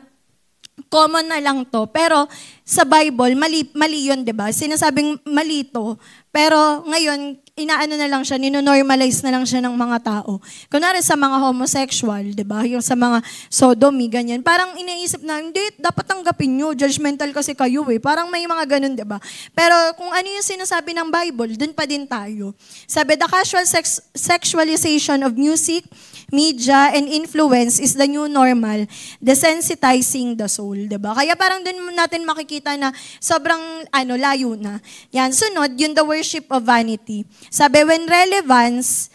common na lang to, pero sa Bible, mali yun, di ba? Sinasabing mali to, pero ngayon, na lang siya, nino-normalize na lang siya ng mga tao. Kunwari sa mga homosexual, di ba? Yung sa mga sodomy, ganyan. Parang iniisip na, hindi, dapat tanggapin nyo, judgmental kasi kayo eh. Parang may mga ganun, di ba? Pero kung ano yung sinasabi ng Bible, dun pa din tayo. Sabi, the casual sexualization of music, media, and influence is the new normal, desensitizing the soul, diba? Kaya parang dun natin makikita na sobrang layo na. Yan, sunod, yung the worship of vanity. Sabi, when relevance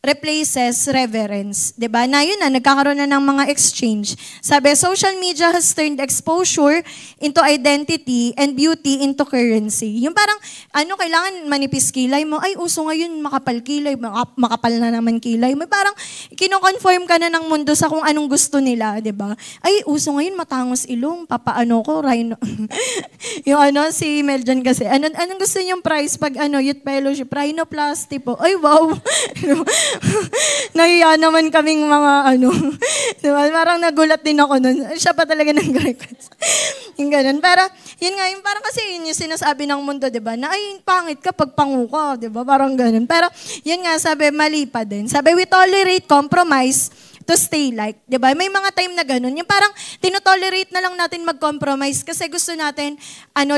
replaces reverence. Diba? Na yun na, nagkakaroon na ng mga exchange. Sabi, social media has turned exposure into identity and beauty into currency. Yung parang, kailangan manipis kilay mo. Ay, uso ngayon, makapal kilay. Makapal na naman kilay mo. Parang, kinoconform ka na ng mundo sa kung anong gusto nila. Diba? Ay, uso ngayon, matangos ilong. Papaano ko, rhino. yung si Meljan kasi. Anong gusto niyong prize pag youth fellowship? Rhinoplasty po. Ay, wow. Nahiya naman kaming mga diba? Parang nagulat din ako nun. Siya pa talaga nag-request. Yung ganun. Pero, yun nga, yung parang kasi yun yung sinasabi ng mundo, diba? Na ay, pangit ka pag pangu ka, diba? Parang ganun. Pero, yun nga, sabi, mali pa din. Sabi, we tolerate compromise to stay like. Diba? May mga time na ganun. Yung parang, tinotolerate na lang natin mag-compromise kasi gusto natin,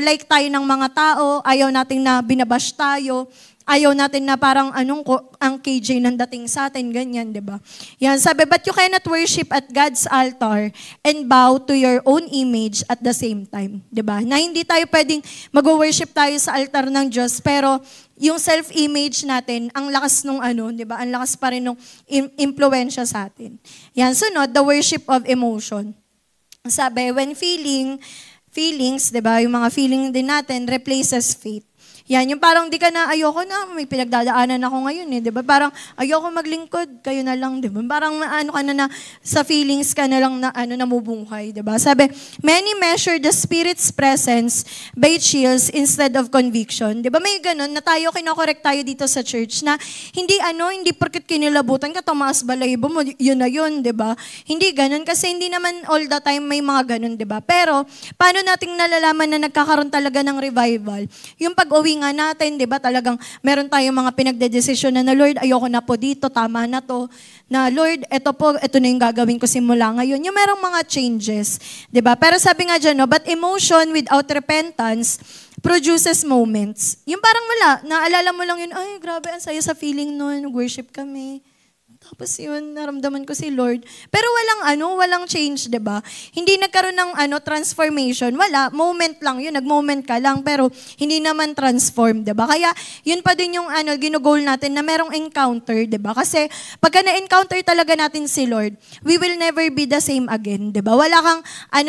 like tayo ng mga tao, ayaw natin na binabash tayo, ayaw natin na parang ang KJ nang dating sa atin, ganyan, di ba? Yan, sabi, but you cannot worship at God's altar and bow to your own image at the same time, di ba? Na hindi tayo pwedeng mag-worship tayo sa altar ng Diyos, pero yung self-image natin, ang lakas nung di ba? Ang lakas pa rin nung impluensya sa atin. Yan, sunod, the worship of emotion. Sabi, when feelings, di ba? Yung mga feeling din natin replaces faith. Yan, yung parang di ka na, ayoko na, may pinagdadaanan ako ngayon eh, di ba? Parang, ayoko maglingkod, kayo na lang, di ba? Parang ka na sa feelings ka na lang na namubungkay, di ba? Sabi, many measure the Spirit's presence by chills instead of conviction. Di ba may ganun na tayo, kinokorek tayo dito sa church na hindi porket kinilabutan ka, tumaas balahibo mo, yun na yun, di ba? Hindi ganun, kasi hindi naman all the time may mga ganun, di ba? Pero, paano nating nalalaman na nagkakaroon talaga ng revival? Yung pag-uwi nga natin, di ba, talagang meron tayong mga pinagdedesisyon na Lord, ayoko na po dito, tama na to. Na Lord, ito na yung gagawin ko simula ngayon. Yung merong mga changes, di ba? Pero sabi nga dyan, but emotion without repentance produces moments. Yung parang wala, naalala mo lang yun, ay, grabe, ang saya sa feeling nun, worship kami. Tapos yun, naramdaman ko si Lord. Pero walang change, 'di ba? Hindi nagkaroon ng transformation. Wala, moment lang yun, nag-moment ka lang, pero hindi naman transform, 'di ba? Kaya yun pa din yung gino-goal natin na merong encounter, 'di ba? Kasi pagka na-encounter talaga natin si Lord, we will never be the same again, 'di ba? Wala kang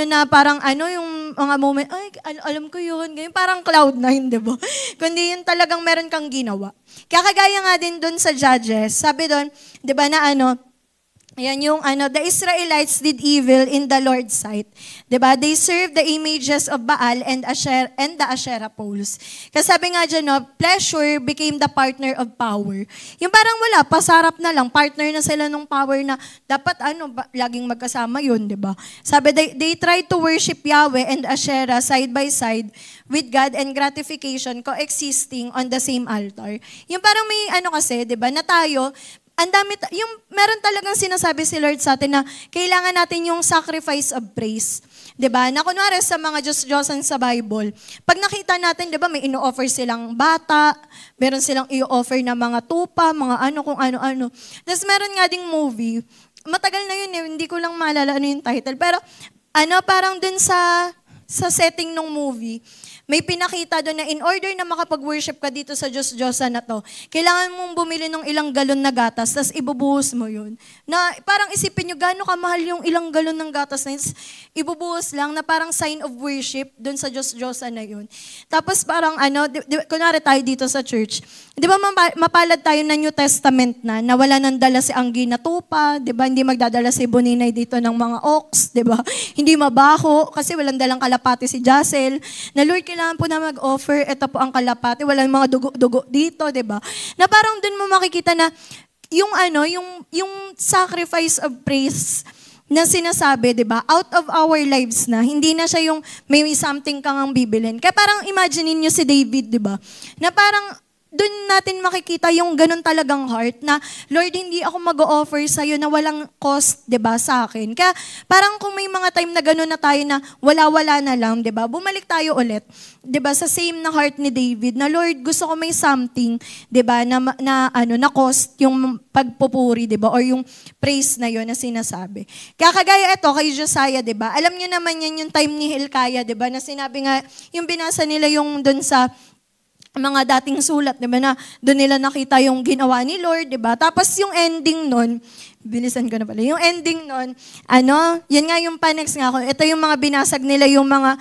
na parang yung mga moment, ay, alam ko yun, ganyan, parang cloud9, 'di ba? Kundi yun talagang meron kang ginawa. Kaya kagaya nga din doon sa Judges, sabi doon, 'di ba na Ayan yung the Israelites did evil in the Lord's sight. 'Di ba? They served the images of Baal and the Asherah poles. Kasi sabi nga dyan, no, pleasure became the partner of power. Yung parang wala, pasarap na lang, partner na sila ng power na dapat laging magkasama yun, 'di ba? Sabi, they tried to worship Yahweh and Asherah side by side with God and gratification coexisting on the same altar. Yung parang may kasi, 'di ba, na tayo, ang dami, yung meron talagang sinasabi si Lord sa atin na kailangan natin yung sacrifice of praise. 'Di ba? Na kunwari sa mga Diyos-Diyosan sa Bible, pag nakita natin, 'di ba, may ino-offer silang bata, meron silang i-offer na mga tupa, mga kung ano-ano. Tapos meron nga ding movie, matagal na yun, hindi ko lang maalala ano yung title, pero parang dun sa setting ng movie, may pinakita doon na in order na makapag-worship ka dito sa Diyos-Diyosan na to, kailangan mong bumili ng ilang galon na gatas, tapos ibubuhos mo yun. Na parang isipin nyo, gaano kamahal yung ilang galon ng gatas na yun, ibubuhos lang na parang sign of worship doon sa Diyos-Diyosan na yun. Tapos parang kunwari tayo dito sa church, di ba mapalad tayo na New Testament na wala nang dala si Anggi na tupa, di ba, hindi magdadala si Boninay dito ng mga ox, di ba, hindi mabaho, kasi walang dalang kalapati si Jassel, na Lord, kailangan po na mag-offer, ito po ang kalapati, walang mga dugo-dugo dito, 'di ba? Na parang dun mo makikita na yung sacrifice of praise na sinasabi, 'di ba? Out of our lives na, hindi na siya yung may something kang ang bibilin. Kaya parang imagine niyo si David, 'di ba? Na parang doon natin makikita yung ganun talagang heart na, Lord, hindi ako mag-o-offer sa'yo na walang cost, 'di ba, sa akin. Kaya parang kung may mga time na ganun na tayo na wala-wala na lang, 'di ba, bumalik tayo ulit, 'di ba, sa same na heart ni David na, Lord, gusto ko may something, 'di ba, na cost yung pagpupuri, 'di ba, or yung praise na yon na sinasabi. Kaya kagaya ito kay Josiah, 'di ba, alam niyo naman yan yung time ni Hilkiah, 'di ba, na sinabi nga, yung binasa nila yung doon sa mga dating sulat, 'di ba, na doon nila nakita yung ginawa ni Lord, 'di ba? Tapos yung ending nun, bilisan ko na pala. Yung ending nun, yan nga yung pa-next nga ako. Ito yung mga binasag nila, yung mga,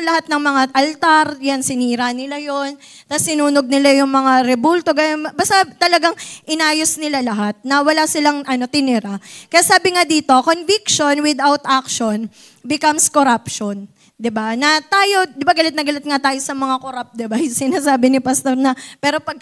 lahat ng mga altar, yan, sinira nila yon. Tapos sinunog nila yung mga rebulto. Basta talagang inayos nila lahat, na wala silang, tinira. Kaya sabi nga dito, conviction without action becomes corruption. 'Di ba? Na tayo, 'di ba, galit na galit nga tayo sa mga corrupt, 'di ba? Sinasabi ni pastor na, pero pag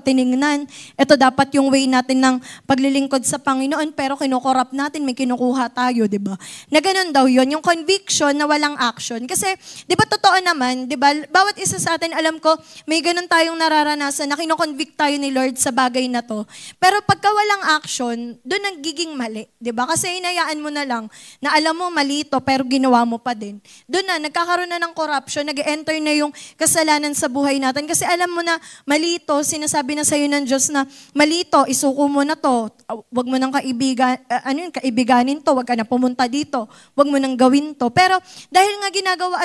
tiningnan, ito dapat yung way natin ng paglilingkod sa Panginoon, pero kinokorrupt natin, may kinukuha tayo, 'di ba? Na ganun daw 'yon, yung conviction na walang action. Kasi 'di ba totoo naman, 'di ba? Bawat isa sa atin, alam ko, may ganun tayong nararanasan na kino-convict tayo ni Lord sa bagay na 'to. Pero pagka walang action, doon nagiging mali, 'di ba? Kasi hinayaan mo na lang na alam mo mali ito, pero ginawa mo pa din. Doon nagkakaroon na ng corruption, nag-enter na yung kasalanan sa buhay natin. Kasi alam mo na, malito, sinasabi na sa'yo ng Diyos na, malito, isuko mo na to, wag mo nang kaibiganin to, wag ka na pumunta dito, wag mo nang gawin to. Pero dahil nga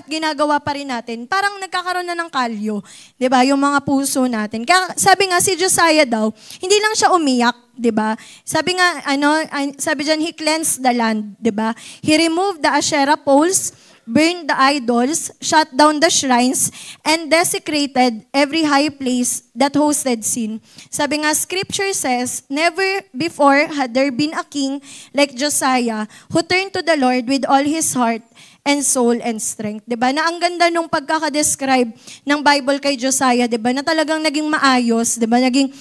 ginagawa pa rin natin, parang nagkakaroon na ng kalyo, 'di ba? Yung mga puso natin. Kaya sabi nga si Josiah daw, hindi lang siya umiyak, 'di ba? Sabi nga sabi diyan, he cleansed the land, 'di ba? He removed the Asherah poles, burned the idols, shut down the shrines, and desecrated every high place that hosted sin. Sabi nga, Scripture says, never before had there been a king like Josiah who turned to the Lord with all his heart and soul and strength. 'Di ba? Na ang ganda nung pagkaka-describe ng Bible kay Josiah, 'di ba? Na talagang naging maayos, 'di ba? Naging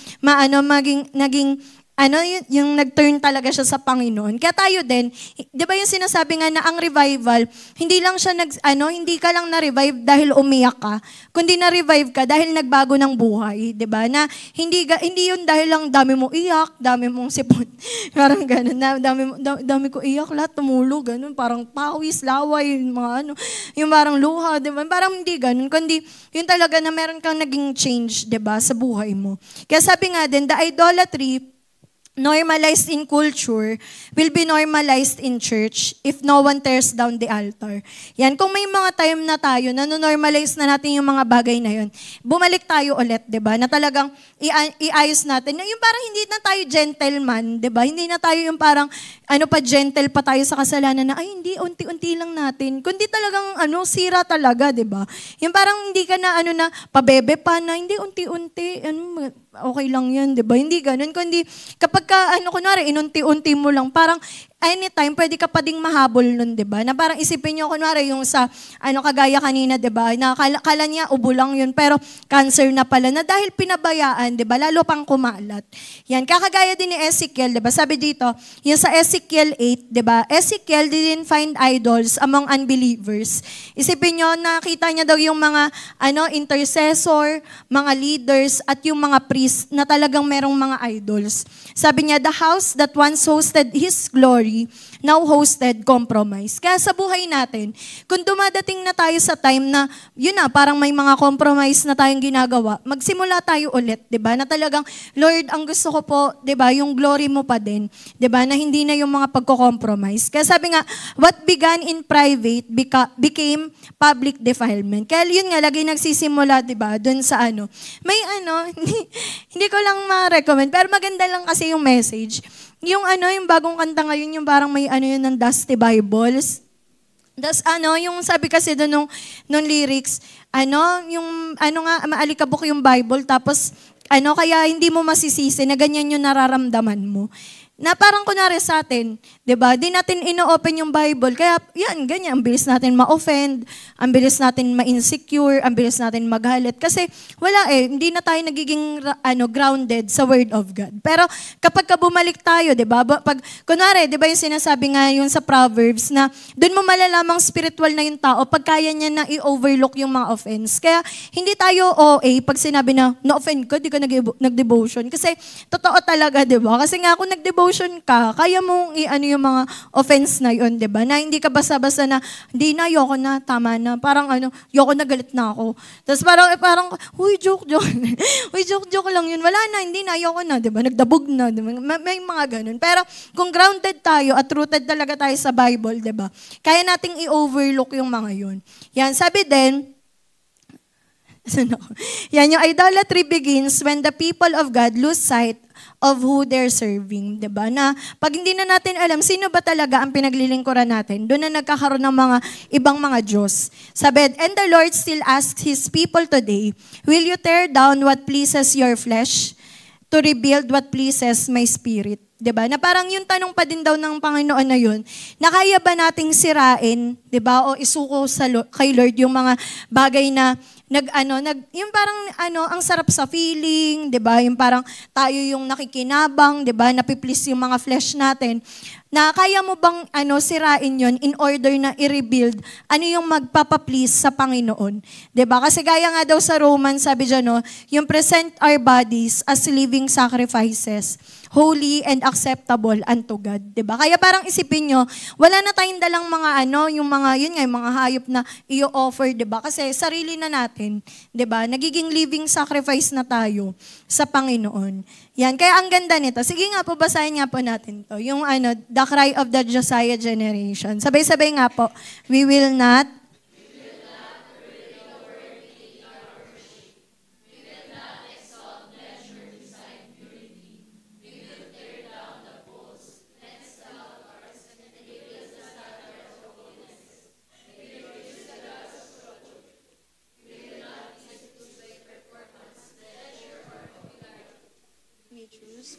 yung nag-turn talaga siya sa Panginoon. Kaya tayo din, 'di ba yung sinasabi nga na ang revival, hindi lang siya hindi ka lang na-revive dahil umiyak ka, kundi na-revive ka dahil nagbago ng buhay, 'di ba? Na hindi yun dahil lang dami mo iyak, dami mong sipon. Parang gano'n, na dami ko iyak, lahat tumulog, gano'n, parang pawis, laway, yung parang luha, 'di ba? Parang hindi gano'n, kundi yun talaga na meron kang naging change, 'di ba, sa buhay mo. Kaya sabi nga din, the idolatry normalized in culture will be normalized in church if no one tears down the altar. Yan, kung may mga time na tayo, normalize na natin yung mga bagay na yun, bumalik tayo ulit, 'di ba? Na talagang iayos natin. Yung parang hindi na tayo gentleman, 'di ba? Hindi na tayo yung parang gentle pa tayo sa kasalanan na hindi, unti-unti lang natin. Kundi talagang sira talaga, 'di ba? Yung parang hindi ka na na pabebe pa na, hindi, unti-unti okay lang yan, di ba? Hindi ganun. Kundi kapag ka, kunwari, inunti-unti mo lang, parang anytime, pwede ka pa ding mahabol nun, di ba? Na parang isipin nyo, kunwari, yung sa, kagaya kanina, di ba? Na kala niya, ubo lang yun, pero cancer na pala, na dahil pinabayaan, di ba? Lalo pang kumalat. Yan, kakagaya din ni Ezekiel, di ba? Sabi dito, yung sa Ezekiel 8, di ba? Ezekiel didn't find idols among unbelievers. Isipin nyo, nakita niya daw yung mga, intercessor, mga leaders, at yung mga priest, na talagang merong mga idols. Sabi niya, the house that once hosted His glory, now hosted compromise. Kaya sa buhay natin, kung dumadating na tayo sa time na, yun na, parang may mga compromise na tayong ginagawa, magsimula tayo ulit, di ba? Na talagang, Lord, ang gusto ko po, di ba, yung glory mo pa din, di ba? Na hindi na yung mga pagko-compromise. Kaya sabi nga, what began in private became public defilement. Kaya yun nga, lagi nagsisimula, di ba, dun sa may hindi ko lang ma-recommend, pero maganda lang kasi yung message. Yung yung bagong kanta ngayon, yung parang may yun ng Dusty Bibles. Das yung sabi kasi doon nung lyrics, yung maalikabok yung Bible, tapos kaya hindi mo masisisi na ganyan yung nararamdaman mo. Na parang kunwari sa atin, 'di ba? Di natin ino-open yung Bible. Kaya yan, ganyan, ang bilis natin ma-offend, ang bilis natin ma-insecure, ang bilis natin maghalit kasi wala hindi na tayo nagiging grounded sa word of God. Pero kapag ka bumalik tayo, 'di ba? Pag kunwari, 'di ba yung sinasabi nga yung sa Proverbs na doon mo malalamang spiritual na yung tao pag kaya niya na i-overlook yung mga offense. Kaya hindi tayo OA pag sinabi na na-offend ko, di ka nag-devotion kasi totoo talaga, 'di ba? Kasi nga kung nag-devotion ka, kaya mong yung mga offense na yun, di ba? Na hindi ka basta-basta na, hindi na, ayoko na, tama na. Parang ayoko na, galit na ako. Tapos parang, huy, joke. Huy, joke lang yun. Wala na, hindi na, ayoko na, di ba? Nagdabog na, di ba? May mga ganun. Pero kung grounded tayo at rooted talaga tayo sa Bible, di ba? Kaya nating i-overlook yung mga yun. Yan, sabi din, yan, yung idolatry begins when the people of God lose sight of who they're serving, 'di ba? Na pag hindi na natin alam sino ba talaga ang pinaglilingkuran natin, doon na nagkakaroon ng mga ibang mga Diyos. Sabi, and the Lord still asks His people today, will you tear down what pleases your flesh to rebuild what pleases my spirit? 'Di ba? Na parang yung tanong pa din daw ng Panginoon na yun, na kaya ba nating sirain, 'di ba? O isuko kay Lord yung mga bagay na yung parang ang sarap sa feeling, 'di ba? Yung parang tayo yung nakikinabang, 'di ba? Napiplease yung mga flesh natin. Na kaya mo bang sirain yon in order na i-rebuild yung magpapa-please sa Panginoon? 'Di ba? Kasi gaya nga daw sa Romans, sabi diyan, yung present our bodies as living sacrifices, holy and acceptable unto God. 'Di ba? Kaya parang isipin nyo, wala na tayong dalang mga yung mga hayop na i-offer, 'di ba? Kasi sarili na natin, 'di ba? Nagiging living sacrifice na tayo sa Panginoon. Yan, kaya ang ganda nito. Sige nga po, basahin nga po natin to. Yung the cry of the Josiah generation. Sabay-sabay nga po. We will not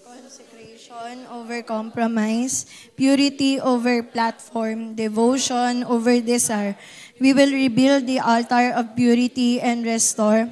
consecration over compromise, purity over platform, devotion over desire. We will rebuild the altar of purity and restore.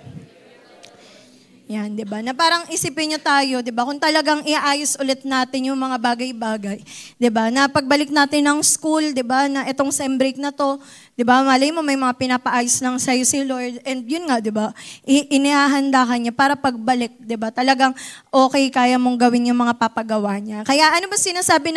Yan, 'di ba? Na parang isipin niyo tayo, 'di ba? Kung talagang iayos ulit natin yung mga bagay-bagay, 'di ba? Na pagbalik natin ng school, 'di ba? Na itong sem break na 'to, 'di ba? Malay mo may mga pinapaayos lang sa si Lord, and yun nga, 'di ba? Inihahanda ka niya para pagbalik, 'di ba? Talagang okay, kaya mong gawin yung mga papagawa niya. Kaya ano ba sinasabi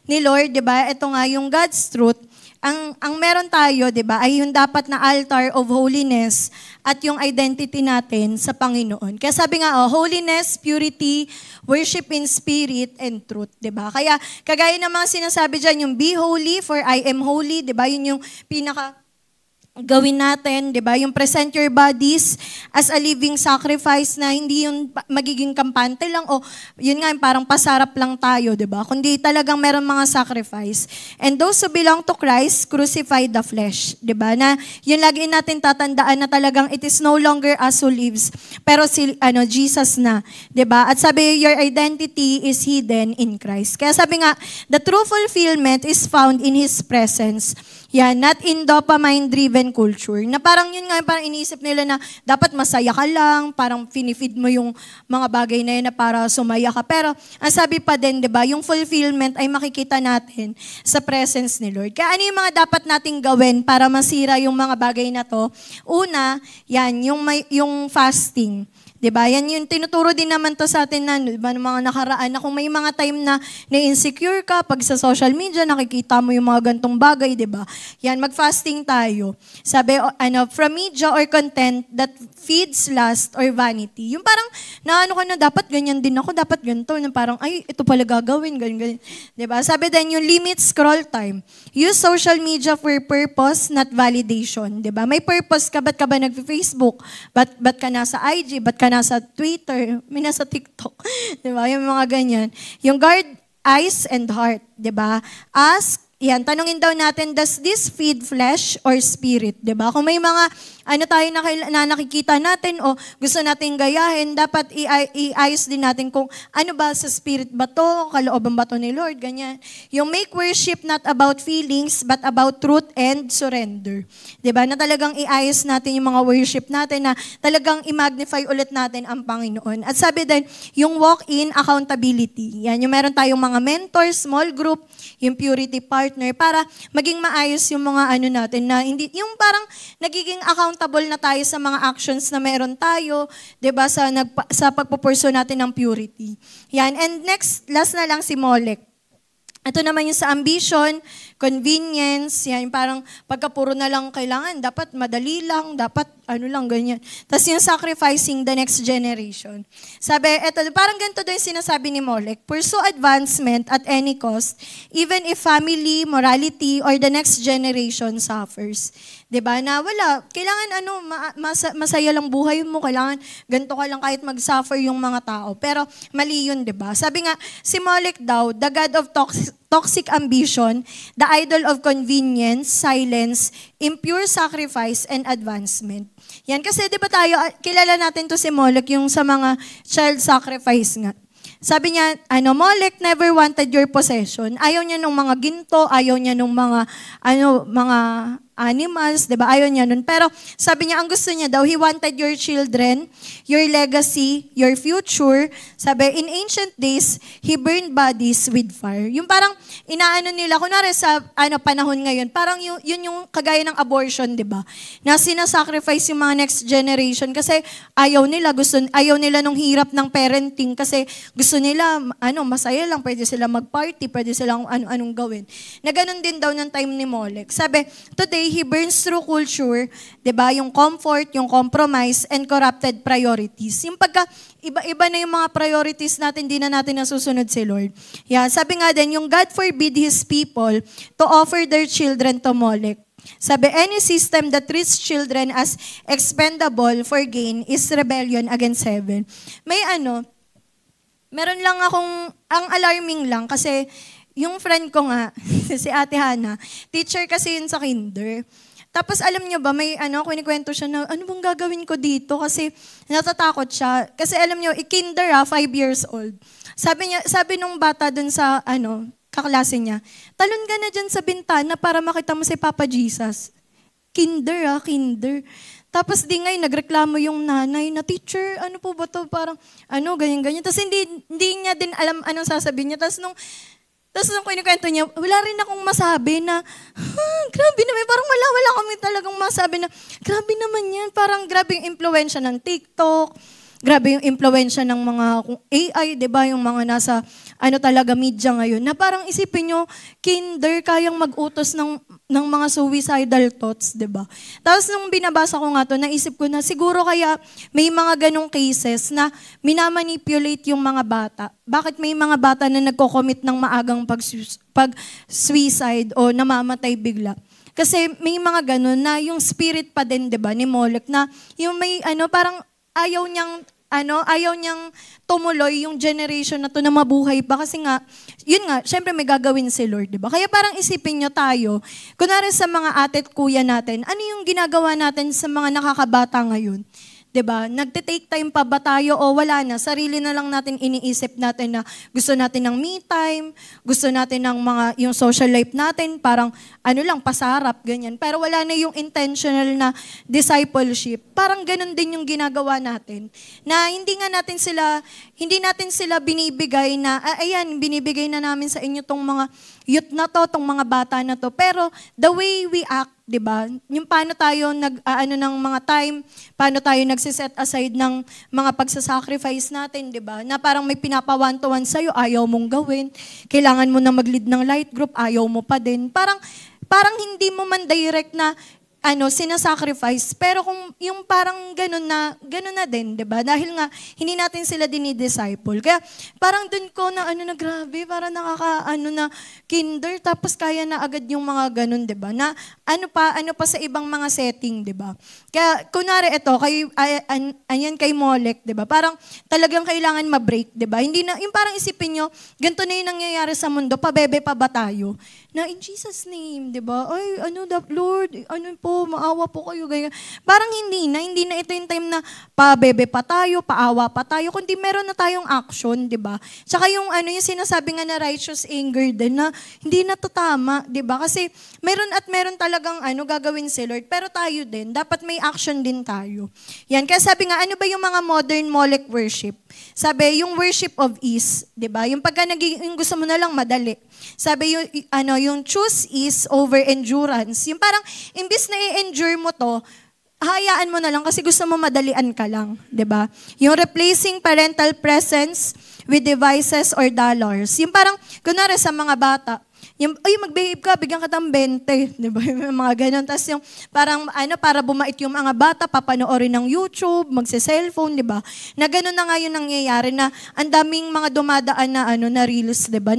ni Lord, 'di ba? Ito nga yung God's truth. Ang meron tayo, 'di ba, ay yung dapat na altar of holiness at yung identity natin sa Panginoon. Kaya sabi nga, holiness, purity, worship in spirit and truth, 'di ba? Kaya kagaya ng mga sinasabi diyan, yung be holy for I am holy, 'di ba? Yun yung pinaka gawin natin, 'di ba? Yung present your bodies as a living sacrifice na hindi yung magiging kampante lang o yun nga parang pasarap lang tayo, 'di ba? Kundi talagang meron mga sacrifice. And those who belong to Christ crucify the flesh, 'di ba? Na yun lagi natin tatandaan na talagang it is no longer us who lives, pero si Jesus na, 'di ba? At sabi your identity is hidden in Christ. Kaya sabi nga, the true fulfillment is found in His presence. Yan, not in dopamine-driven culture. Na parang yun nga, parang iniisip nila na dapat masaya ka lang, parang finifeed mo yung mga bagay na yun na para sumaya ka. Pero ang sabi pa din, di ba, yung fulfillment ay makikita natin sa presence ni Lord. Kaya ano yung mga dapat nating gawin para masira yung mga bagay na to? Una, yan, yung fasting. Diba? Yan yung tinuturo din naman to sa atin na diba, ng mga nakaraan na kung may mga time na na-insecure ka, pag sa social media nakikita mo yung mga gantong bagay, diba? Yan, mag-fasting tayo. Sabi, from media or content that feeds lust or vanity. Yung parang, ka na, dapat ganyan din ako, dapat ganito. Na parang, ay, ito pala gagawin, ganyan. Diba? Sabi din, yung limit scroll time. Use social media for purpose, not validation. Diba? May purpose ka, ba't ka ba nag-Facebook? Ba't ka nasa IG? Ba't ka nasa Twitter, may nasa TikTok, di ba? Yung mga ganyan. Yung guard eyes and heart, di ba? Ask, yan, tanungin daw natin, does this feed flesh or spirit, di ba? Kung may mga tayo na nakikita natin o gusto natin gayahin, dapat iayos din natin kung ano ba sa spirit ba to, kalooban ba to ni Lord, ganyan. Yung make worship not about feelings, but about truth and surrender. Diba? Na talagang iayos natin yung mga worship natin, na talagang i-magnify ulit natin ang Panginoon. At sabi din, yung walk-in accountability. Yan, yung meron tayong mga mentors, small group, yung purity partner, para maging maayos yung mga natin, na hindi, yung parang nagiging accountable na tayo sa mga actions na meron tayo, 'di ba, sa pagpupurso natin ng purity. Yan. And last na lang si Molek. Ito naman yung sa ambition, convenience, yan, parang pagkapuro na lang kailangan, dapat madali lang, dapat lang, ganyan. Tapos yung sacrificing the next generation. Sabi, parang ganito doon yung sinasabi ni Molek, pursue advancement at any cost, even if family, morality, or the next generation suffers. Diba? Na wala, kailangan masaya lang buhay mo, kailangan ganito ka lang kahit mag-suffer yung mga tao. Pero mali yun, diba? Sabi nga, si Molek daw, the God of toxic ambition, the idol of convenience, silence, impure sacrifice, and advancement. Yan, kasi di ba tayo, kilala natin to si Molek, yung sa mga child sacrifice nga. Sabi niya, Molek never wanted your possession. Ayaw niya nung mga ginto, ayaw niya nung mga animals, di ba? Ayaw niya nun. Pero sabi niya, ang gusto niya daw, he wanted your children, your legacy, your future. Sabi, in ancient days, he burned bodies with fire. Yung parang nila, kunwari sa panahon ngayon, parang yun yung kagaya ng abortion, di ba? Na sinasacrifice yung mga next generation kasi ayaw nila nung hirap ng parenting kasi gusto nila, masaya lang, pwede sila mag-party, pwede silang anong gawin. Na ganun din daw ng time ni Molek. Sabi, today, he burns through culture, 'di ba? Yung comfort, yung compromise, and corrupted priorities. Yung iba-iba na yung mga priorities natin, di na natin nasusunod si Lord. Yeah, sabi nga din, yung God forbid His people to offer their children to Molek. Sabi, any system that treats children as expendable for gain is rebellion against heaven. Meron lang ang alarming lang kasi yung friend ko nga, si Ate Hana, teacher kasi yun sa kinder. Tapos alam niyo ba, may kinikwento siya na, ano bang gagawin ko dito? Kasi natatakot siya. Kasi alam niyo, kinder 5 years old. Sabi nung bata dun sa, kaklase niya, talon ka na dyan sa bintana para makita mo si Papa Jesus. Kinder. Tapos di ngayon, nagreklamo yung nanay na, teacher, ano po ba to? Parang, ganyan-ganyan. Tapos hindi niya din alam anong sasabihin niya. Tapos nung kinikwento niya, wala rin akong masabi na, grabe naman, parang wala kami talagang masabi na, grabe naman yan, parang grabe yung impluwensya ng TikTok, grabe yung impluwensya ng mga AI, di ba, yung mga nasa, talaga media ngayon, na parang isipin nyo, kinder, kayang mag-utos ng mga suicidal thoughts, di ba? Tapos nung binabasa ko nga to, naisip ko na siguro kaya may mga ganong cases na minamanipulate yung mga bata. Bakit may mga bata na nagko-commit ng maagang pag-suicide o namamatay bigla? Kasi may mga ganun na yung spirit pa din, di ba, ni Molech, na yung may parang ayaw niyang tumuloy yung generation na to na mabuhay pa kasi nga, yun nga, syempre may gagawin si Lord, di ba? Kaya parang isipin nyo tayo, kunwari sa mga ate at kuya natin, ano yung ginagawa natin sa mga nakakabata ngayon? 'Di ba? Nagte-take time pa ba tayo o wala na? Sarili na lang natin iniisip natin na gusto natin ng me time, gusto natin ng yung social life natin, parang lang, pasarap, ganyan. Pero wala na yung intentional na discipleship. Parang ganun din yung ginagawa natin. Na hindi natin sila binibigay na, ayan, binibigay na namin sa inyo tong mga youth na to, tong mga bata na to. Pero the way we act, 'di ba? Yung paano tayo ng mga time, paano tayo nagse-set aside ng mga pagsasacrifice natin, 'di ba? Na parang may pinapawan-tuwan sa iyo, ayaw mong gawin. Kailangan mo na mag-lead ng light group, ayaw mo pa din. Parang hindi mo man direct na sinasacrifice. Pero kung yung parang ganun na din, 'di ba? Dahil nga hindi natin sila dinidisciple. Kaya parang dun ko na na grabe, parang na kinder tapos kaya na agad yung mga ganun, 'di ba? Na ano pa sa ibang mga setting, 'di ba? Kaya kunwari ito kay Molech, 'di ba? Parang talagang kailangan ma-break, 'di ba? Hindi na yung parang isipin nyo, ganito na yung nangyayari sa mundo, pabebe pa ba tayo? Na in Jesus name, 'di ba? Ay, Lord, maawa po kayo, ganyan. Parang hindi na ito yung time na pabebe pa tayo, paawa pa tayo, kundi meron na tayong action, 'di ba? Tsaka yung yung sinasabi nga na righteous anger din na hindi na to tama, 'di ba? Kasi meron talagang gagawin si Lord, pero tayo din dapat may action din tayo. Yan, kaya sabi nga, ano ba yung mga modern Molech worship? Sabi, yung worship of ease, 'di ba? Yung pagka yung gusto mo na lang madali. Sabi yung choose ease over endurance. Yung parang imbis na i-endure mo to, hayaan mo na lang kasi gusto mo madalian ka lang, 'di ba? Yung replacing parental presence with devices or dollars. Yung parang kunwari sa mga bata, mag-behave ka, bigyan ka ng 20, di ba? Yung mga ganun. Tapos yung parang, para bumait yung mga bata, papanoorin ng YouTube, magse-cellphone, di ba? Na ganun na nga yung nangyayari na ang daming mga dumadaan na reels, di ba?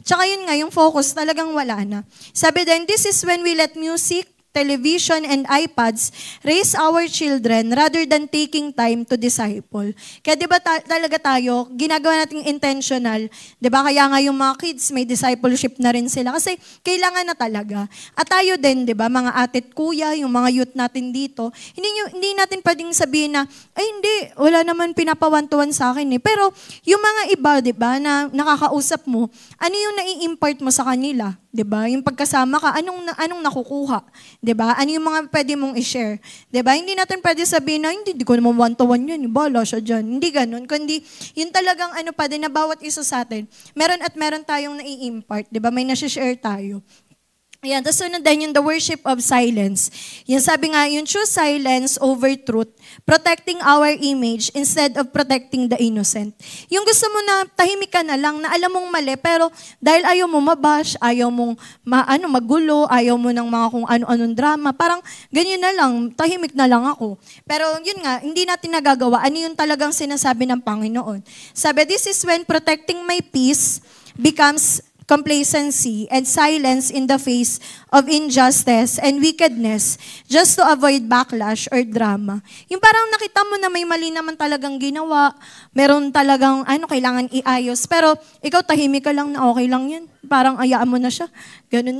Tsaka yun nga, yung focus talagang wala na. Sabi din, this is when we let music, television, and iPads raise our children rather than taking time to disciple. Kaya di ba talaga tayo, ginagawa nating intentional, di ba? Kaya nga yung mga kids, may discipleship na rin sila kasi kailangan na talaga. At tayo din, di ba, mga atit kuya, yung mga youth natin dito, hindi natin pwedeng sabihin na, ay hindi, wala naman pinapawantuan sa akin eh. Pero yung mga iba, di ba, na nakakausap mo, ano yung nai-impart mo sa kanila? 'Di ba? Yung pagkasama ka, anong nakukuha? 'Di ba? Ano yung mga pwede mong i-share? 'Di ba? Hindi natin pwede sabihin na hindi ko naman one-to-one 'yan, bala siya diyan. Hindi ganoon, kundi yun talagang pa din na bawat isa sa atin, meron tayong nai-impart, 'di ba? May na-share tayo. Ayan, tapos sunod din yung the worship of silence. Yan sabi nga, yung choose silence over truth, protecting our image instead of protecting the innocent. Yung gusto mo na tahimik ka na lang, na alam mong mali, pero dahil ayaw mo mabash, ayaw mong magulo, ayaw mo ng mga kung ano-anong drama, parang ganyan na lang, tahimik na lang ako. Pero yun nga, hindi natin nagagawa. Ano yung talagang sinasabi ng Panginoon? Sabi, this is when protecting my peace becomes complacency and silence in the face of injustice and wickedness just to avoid backlash or drama. Yung parang nakita mo na may mali naman talagang ginawa, meron talagang kailangan iayos, pero ikaw tahimik ka lang na okay lang yun. Parang ayaan mo na siya. Ganun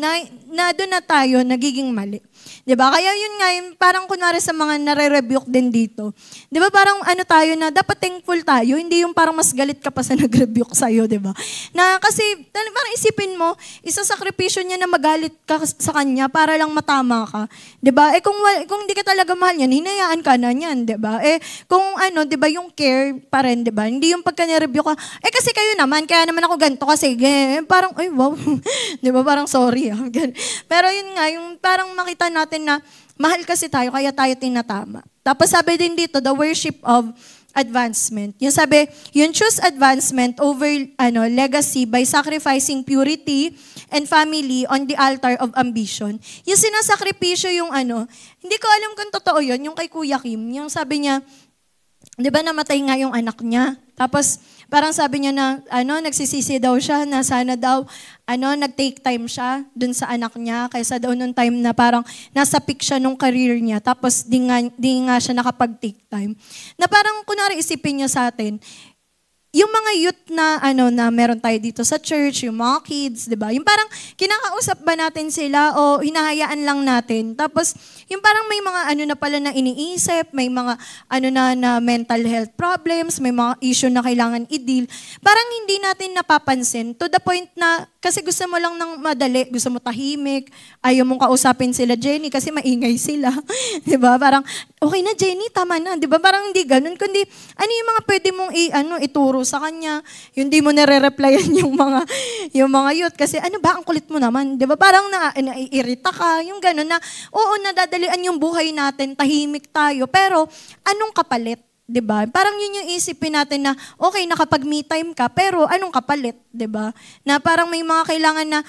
na doon na tayo nagiging mali. 'Di ba? Kaya yun nga, parang kunwari sa mga nare-rebuke din dito. 'Di ba parang tayo na dapat thankful tayo, hindi yung parang mas galit ka pa sa nag-rebuke sa iyo, 'di ba? Na kasi parang isipin mo, isasakripisyo niya na magalit ka sa kanya para lang matama ka. 'Di ba? Kung hindi ka talaga mahal niyan, hinayaan ka na niyan, 'di ba? Kung 'di ba, yung care pa rin, 'di ba? Hindi yung pagka ni-rebuke ka, kasi kayo naman, kaya naman ako ganito kasi parang ay wow. 'Di ba? Parang sorry. Pero yun nga, yung parang makita natin na mahal kasi tayo, kaya tayo tinatama. Tapos sabi din dito, the worship of advancement. Yung sabi, yung choose advancement over legacy by sacrificing purity and family on the altar of ambition. Yung sinasakripisyo yung hindi ko alam kung totoo yun, yung kay Kuya Kim, yung sabi niya, 'di ba namatay nga yung anak niya? Tapos, parang sabi niya na, nagsisisi daw siya na sana daw, nag-take time siya dun sa anak niya, kaysa daw nung time na parang nasa peak siya nung career niya, tapos di nga siya nakapag-take time. Na parang, kunwari isipin niyo sa atin, yung mga youth na na meron tayo dito sa church, yung mga kids, 'di ba? Yung parang kinakausap ba natin sila o hinahayaan lang natin? Tapos yung parang may mga na pala na iniisip, may mga na mental health problems, may mga issue na kailangan i-deal. Parang hindi natin napapansin to the point na kasi gusto mo lang ng madali, gusto mo tahimik, ayaw mong kausapin sila Jenny kasi maingay sila. 'Di ba? Parang okay na Jenny, tama na, 'di ba? Parang hindi ganoon kundi yung mga pwede mong ituro sa kanya, yung di mo nare-replyan yung mga youth kasi ang kulit mo naman, 'di ba? Parang naiirita ka, yung gano'n na oo, nadadalian yung buhay natin, tahimik tayo, pero anong kapalit? 'Di ba? Parang yun yung isipin natin na okay, nakapag-me time ka, pero anong kapalit, 'di ba? Na parang may mga kailangan na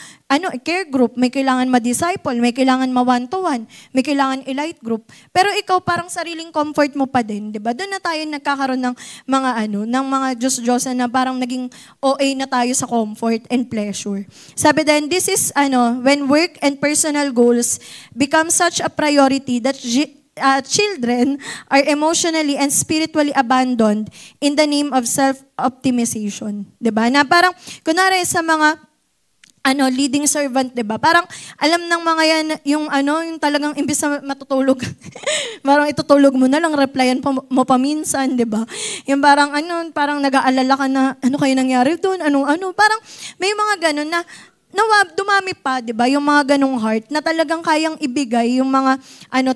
care group, may kailangan ma-disciple, may kailangan ma-one-to-one, may kailangan i-light group. Pero ikaw parang sariling comfort mo pa din, 'di ba? Doon na tayo nagkakaroon ng mga ng mga Diyos-Diyosan na parang naging OA na tayo sa comfort and pleasure. Sabi din, this is when work and personal goals become such a priority that children are emotionally and spiritually abandoned in the name of self-optimization. 'Di ba? Na parang, kunwari sa mga leading servant, 'di ba? Parang alam ng mga yan yung talagang imbis na matutulog. Parang itutulog mo na lang, replyan mo pa minsan, 'di ba? Yung parang parang nag-aalala ka na kayo nangyari doon, parang may mga ganun na dumami pa, 'di ba? Yung mga ganung heart na talagang kayang ibigay yung mga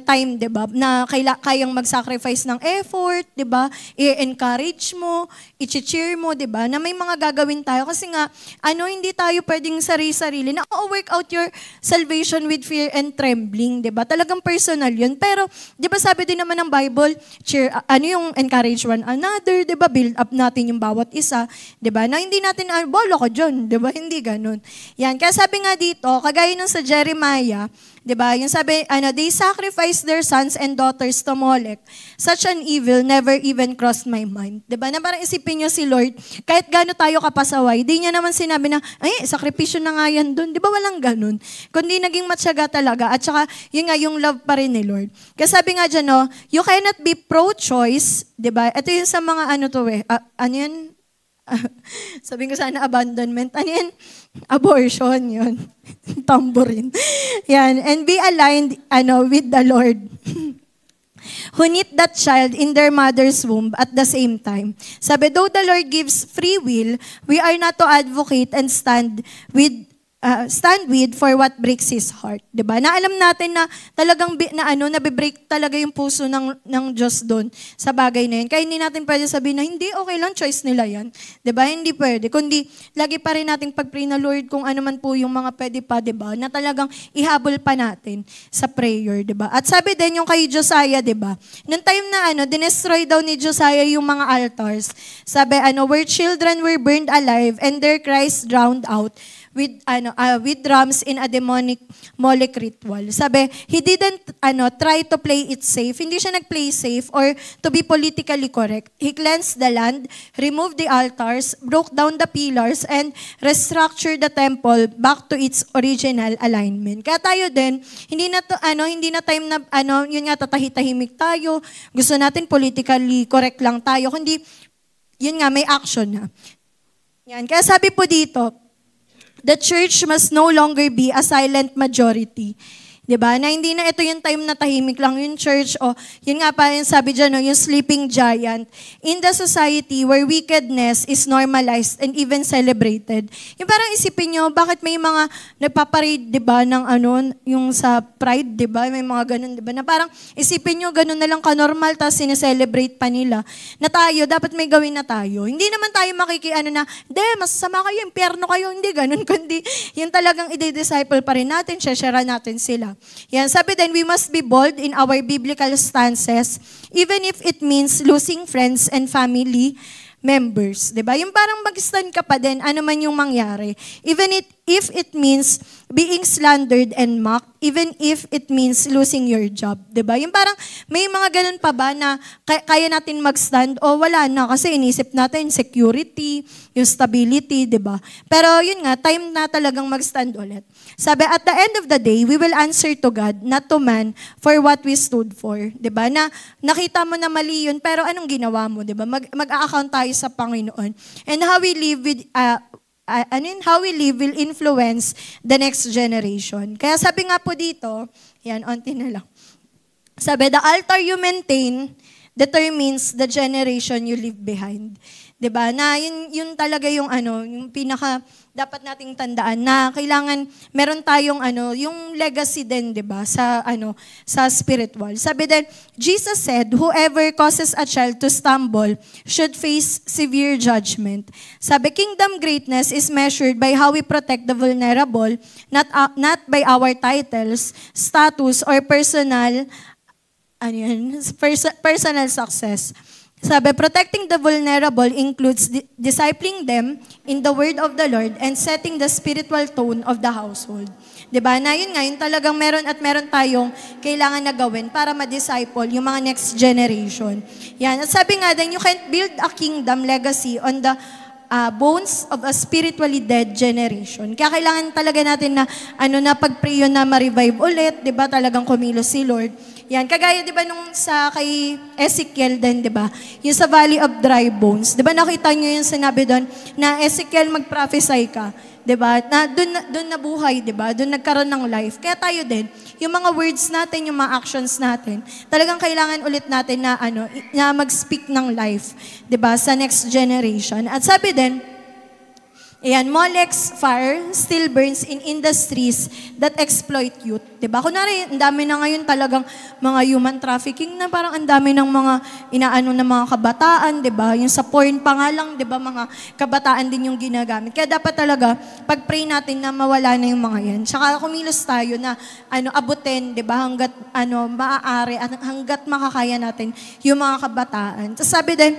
time, 'di ba? Na kayang mag-sacrifice ng effort, 'di ba? I-encourage mo, i-cheer mo, 'di ba? Na may mga gagawin tayo kasi nga hindi tayo pwedeng sarili-sarili na work out your salvation with fear and trembling, 'di ba? Talagang personal 'yun. Pero 'di ba sabi din naman ng Bible, cheer yung encourage one another, 'di ba? Build up natin yung bawat isa, 'di ba? Na hindi natin bolo ko diyan, 'di ba? Hindi ganoon. Yan, kaya sabi nga dito, kagaya nung sa Jeremiah, 'di ba? Yung sabi, they sacrifice their sons and daughters to Molech. Such an evil never even crossed my mind. 'Di ba? Na parang isipin niyo si Lord, kahit gaano tayo kapasaway, di niya naman sinabi na, sakripisyo na nga yan doon. 'Di ba walang ganun? Kundi naging matyaga talaga at saka yun nga yung love pa rin ni Lord. Kaya sabi nga diyan, you cannot be pro-choice, 'di ba? Ito yung sa mga yan? Sabihin ko sana abandonment. Yan? Abortion, yun. Tamborin. Yan. And be aligned with the Lord. Who knit that child in their mother's womb at the same time. Sabi, though the Lord gives free will, we are not to advocate and stand with for what breaks his heart. 'Di ba? Na alam natin na talagang nabe-break talaga yung puso ng Diyos doon sa bagay na yun. Kaya hindi natin pwede sabihin na hindi, okay lang, choice nila yan. 'Di ba? Hindi pwede. Kundi lagi pa rin nating pag-pray na Lord kung ano man po yung mga pwede pa, 'di ba? Na talagang ihabol pa natin sa prayer, 'di ba? At sabi din yung kay Josiah, 'di ba? Nung time na dinestroy daw ni Josiah yung mga altars. Sabi where children were burned alive and their cries drowned out with drums in a demonic Molech ritual. Sabi, he didn't try to play it safe. Hindi siya nag-play safe or to be politically correct. He cleansed the land, removed the altars, broke down the pillars, and restructured the temple back to its original alignment. Kaya tayo din, hindi na time na yun nga tatahimik tayo. Gusto natin politically correct lang tayo. Kundi yun nga may action na. Yan. Kaya sabi po dito, the church must no longer be a silent majority. 'Di ba? Na hindi na ito yung time na tahimik lang yung church o yun nga pa yung sabi diyan yung sleeping giant in the society where wickedness is normalized and even celebrated. Yung parang isipin niyo bakit may mga nagpaparade 'di ba ng yung sa Pride 'di ba? May mga ganun 'di ba? Na parang isipin niyo ganun na lang ka-normal tapos sineselebrate pa nila. Na tayo dapat may gawin na tayo. Hindi naman tayo na, masasama kayo, impyerno kayo, hindi ganun kundi yung talagang i-disciple pa rin natin, share natin sila. Yan, sabi din, we must be bold in our biblical stances, even if it means losing friends and family members. Diba? Yung parang mag-stand ka pa din, ano man yung mangyari. if it means being slandered and mocked, even if it means losing your job. Diba? Yung parang may mga ganun pa ba na kaya natin mag-stand o wala na kasi inisip natin security, yung stability, diba? Pero yun nga, time na talagang mag-stand ulit. Sabi, at the end of the day, we will answer to God, not to man, for what we stood for. Diba? Na nakita mo na mali yun, pero anong ginawa mo? Diba? Mag-a-account tayo sa Panginoon. And how we live with, how we live will influence the next generation. Kaya sabi nga po dito, yan, onti na lang. Sabi, the altar you maintain determines the generation you leave behind. 'Di ba? Na yun talaga yung yung pinaka dapat nating tandaan na kailangan meron tayong yung legacy din, 'di ba? Sa spiritual. Sabi din, Jesus said, whoever causes a child to stumble should face severe judgment. Sabi, kingdom greatness is measured by how we protect the vulnerable, not by our titles, status, or personal success. Sabi, protecting the vulnerable includes discipling them in the word of the Lord and setting the spiritual tone of the household. Diba? Na yun nga, yun talagang meron tayong kailangan na gawin para ma-disciple yung mga next generation. Yan. At sabi nga din, you can't build a kingdom legacy on the bones of a spiritually dead generation. Kaya kailangan talaga natin na pag-pray yun na ma-revive ulit, diba? Talagang kumilos si Lord. Yan, kagaya 'di ba nung sa kay Ezekiel din, 'di ba? Yung sa Valley of Dry Bones. 'Di ba nakita niyo yung sinabi doon na Ezekiel mag-prophesy ka, 'di ba? Na doon nabuhay, 'di ba? Doon nagkaroon ng life. Kaya tayo din, yung mga words natin, yung mga actions natin, talagang kailangan ulit natin na mag-speak ng life, 'di ba? Sa next generation. At sabi din, ayan, Molech's fire still burns in industries that exploit youth. Diba? Kunwari, ang dami na ngayon talagang mga human trafficking na parang ang dami ng mga ng mga kabataan, diba? Yung sa porn pa nga lang, diba? Mga kabataan din yung ginagamit. Kaya dapat talaga, pag-pray natin na mawala na yung mga yan. Tsaka kumilos tayo na abutin, diba? Hanggat maaari at hanggat makakaya natin yung mga kabataan. Tapos sabi din,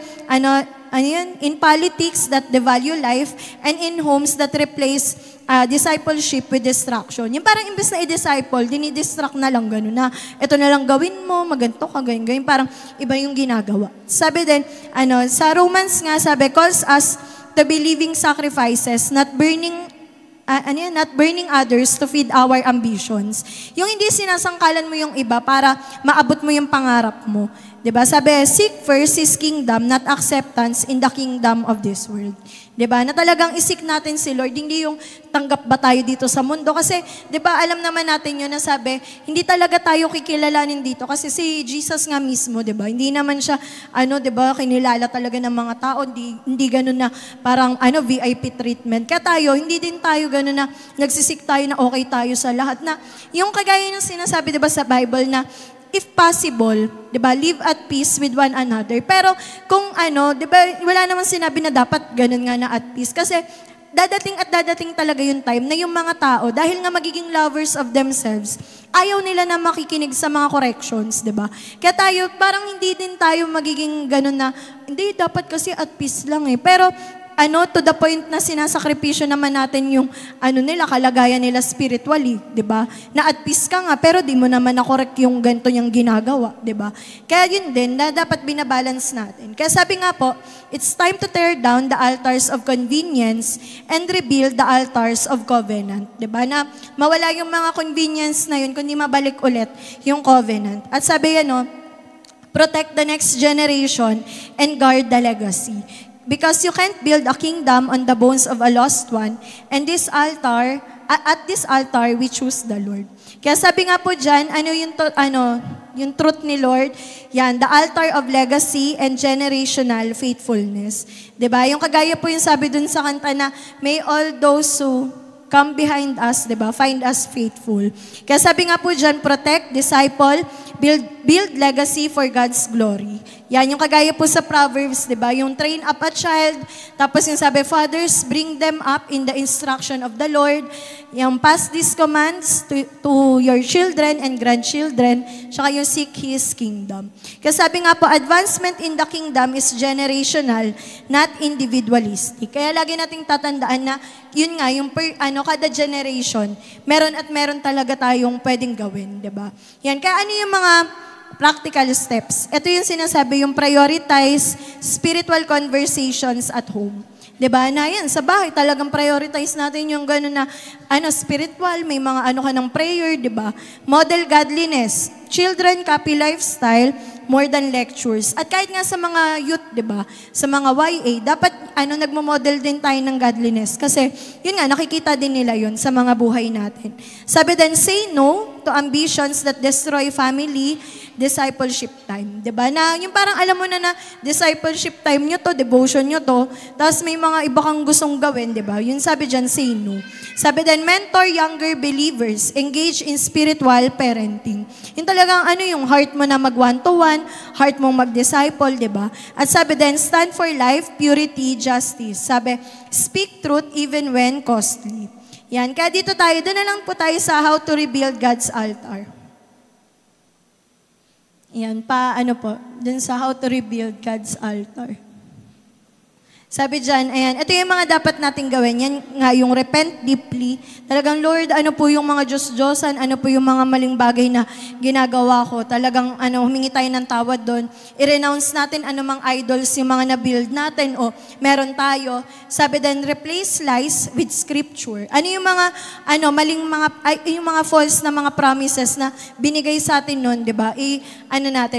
in politics that devalue life, and in homes that replace discipleship with distraction. Yung parang imbes na i-disciple, dinidistract na lang gano'n na ito na lang gawin mo, maganto ka, ganyan. Parang iba yung ginagawa. Sabi din, sa Romans nga, sabi, calls us to be living sacrifices, not burning others to feed our ambitions. Yung hindi sinasangkalan mo yung iba para maabot mo yung pangarap mo. Diba? Sabi, seek first His kingdom, not acceptance in the kingdom of this world. Diba? Na talagang isik natin si Lord, hindi yung tanggap ba tayo dito sa mundo. Kasi, diba, alam naman natin yun na sabi, hindi talaga tayo kikilalanin dito. Kasi si Jesus nga mismo, diba? Hindi naman siya, diba, kinilala talaga ng mga tao. Hindi ganun na parang, VIP treatment. Kaya tayo, hindi din tayo ganun na nagsisik tayo na okay tayo sa lahat. Na, yung kagaya ng sinasabi, diba, sa Bible na, if possible, 'di ba, live at peace with one another. Pero kung 'di ba, wala namang sinabi na dapat ganun nga na at peace kasi dadating talaga yung time na yung mga tao dahil nga magiging lovers of themselves, ayaw nila na makikinig sa mga corrections, 'di ba? Kaya tayo parang hindi din tayo magiging ganun na hindi dapat kasi at peace lang eh. Pero to the point na sinasakripisyo naman natin yung kalagayan nila spiritually, 'di ba? Na at peace ka nga pero di mo naman na-correct yung ganito niyang ginagawa, 'di ba? Kaya yun din na dapat binabalance natin. Kaya sabi nga po, it's time to tear down the altars of convenience and rebuild the altars of covenant, 'di ba? Na mawala yung mga convenience na yun kundi mabalik ulit yung covenant. At sabi protect the next generation and guard the legacy. Because you can't build a kingdom on the bones of a lost one. And at this altar, we choose the Lord. Kaya sabi nga po dyan, yung truth ni Lord, yan, the altar of legacy and generational faithfulness. Diba? Yung kagaya po yung sabi dun sa kanta na, may all those who come behind us, diba? Find us faithful. Kaya sabi nga po dyan, protect, disciple, build legacy for God's glory. Yan, yung kagaya po sa Proverbs, di ba? Yung train up a child, tapos yung sabi, fathers, bring them up in the instruction of the Lord. Yung pass these commands to your children and grandchildren, tsaka yung seek His kingdom. Kasi sabi nga po, advancement in the kingdom is generational, not individualistic. Kaya lagi nating tatandaan na, yun nga, yung kada generation, meron talaga tayong pwedeng gawin, di ba? Yan, kaya ano yung mga practical steps? Ito yung sinasabi, yung prioritize spiritual conversations at home. Diba? Na yan, sa bahay talagang prioritize natin yung gano'n na spiritual, may mga ka ng prayer, diba? Model godliness. Children copy lifestyle more than lectures. At kahit nga sa mga youth, diba? Sa mga YA, dapat nagmo-model din tayo ng godliness. Kasi, yun nga, nakikita din nila yun sa mga buhay natin. Sabi din, say no to ambitions that destroy family, discipleship time. Diba? Na yung parang alam mo na discipleship time nyo to, devotion nyo to, tapos may mga iba kang gustong gawin, diba? Yun sabi dyan, say no. Sabi din, mentor younger believers, engage in spiritual parenting. Yung talagang yung heart mo na mag one-to-one, heart mong mag-disciple, diba? At sabi din, stand for life, purity, justice. Sabi, speak truth even when costly. Yan, kaya dito tayo, doon na lang po tayo sa how to rebuild God's altar. Yan, dun sa how to rebuild God's altar. Sabi dyan, ayan, ito yung mga dapat nating gawin. Yan nga, yung repent deeply. Talagang, Lord, ano po yung mga Diyos-Diyosan, ano po yung mga maling bagay na ginagawa ko. Talagang, humingi tayo ng tawad doon. I-renounce natin anumang idols, yung mga na-build natin, o meron tayo. Sabi din, replace lies with scripture. Ano yung mga, yung mga false na mga promises na binigay sa atin noon, di ba?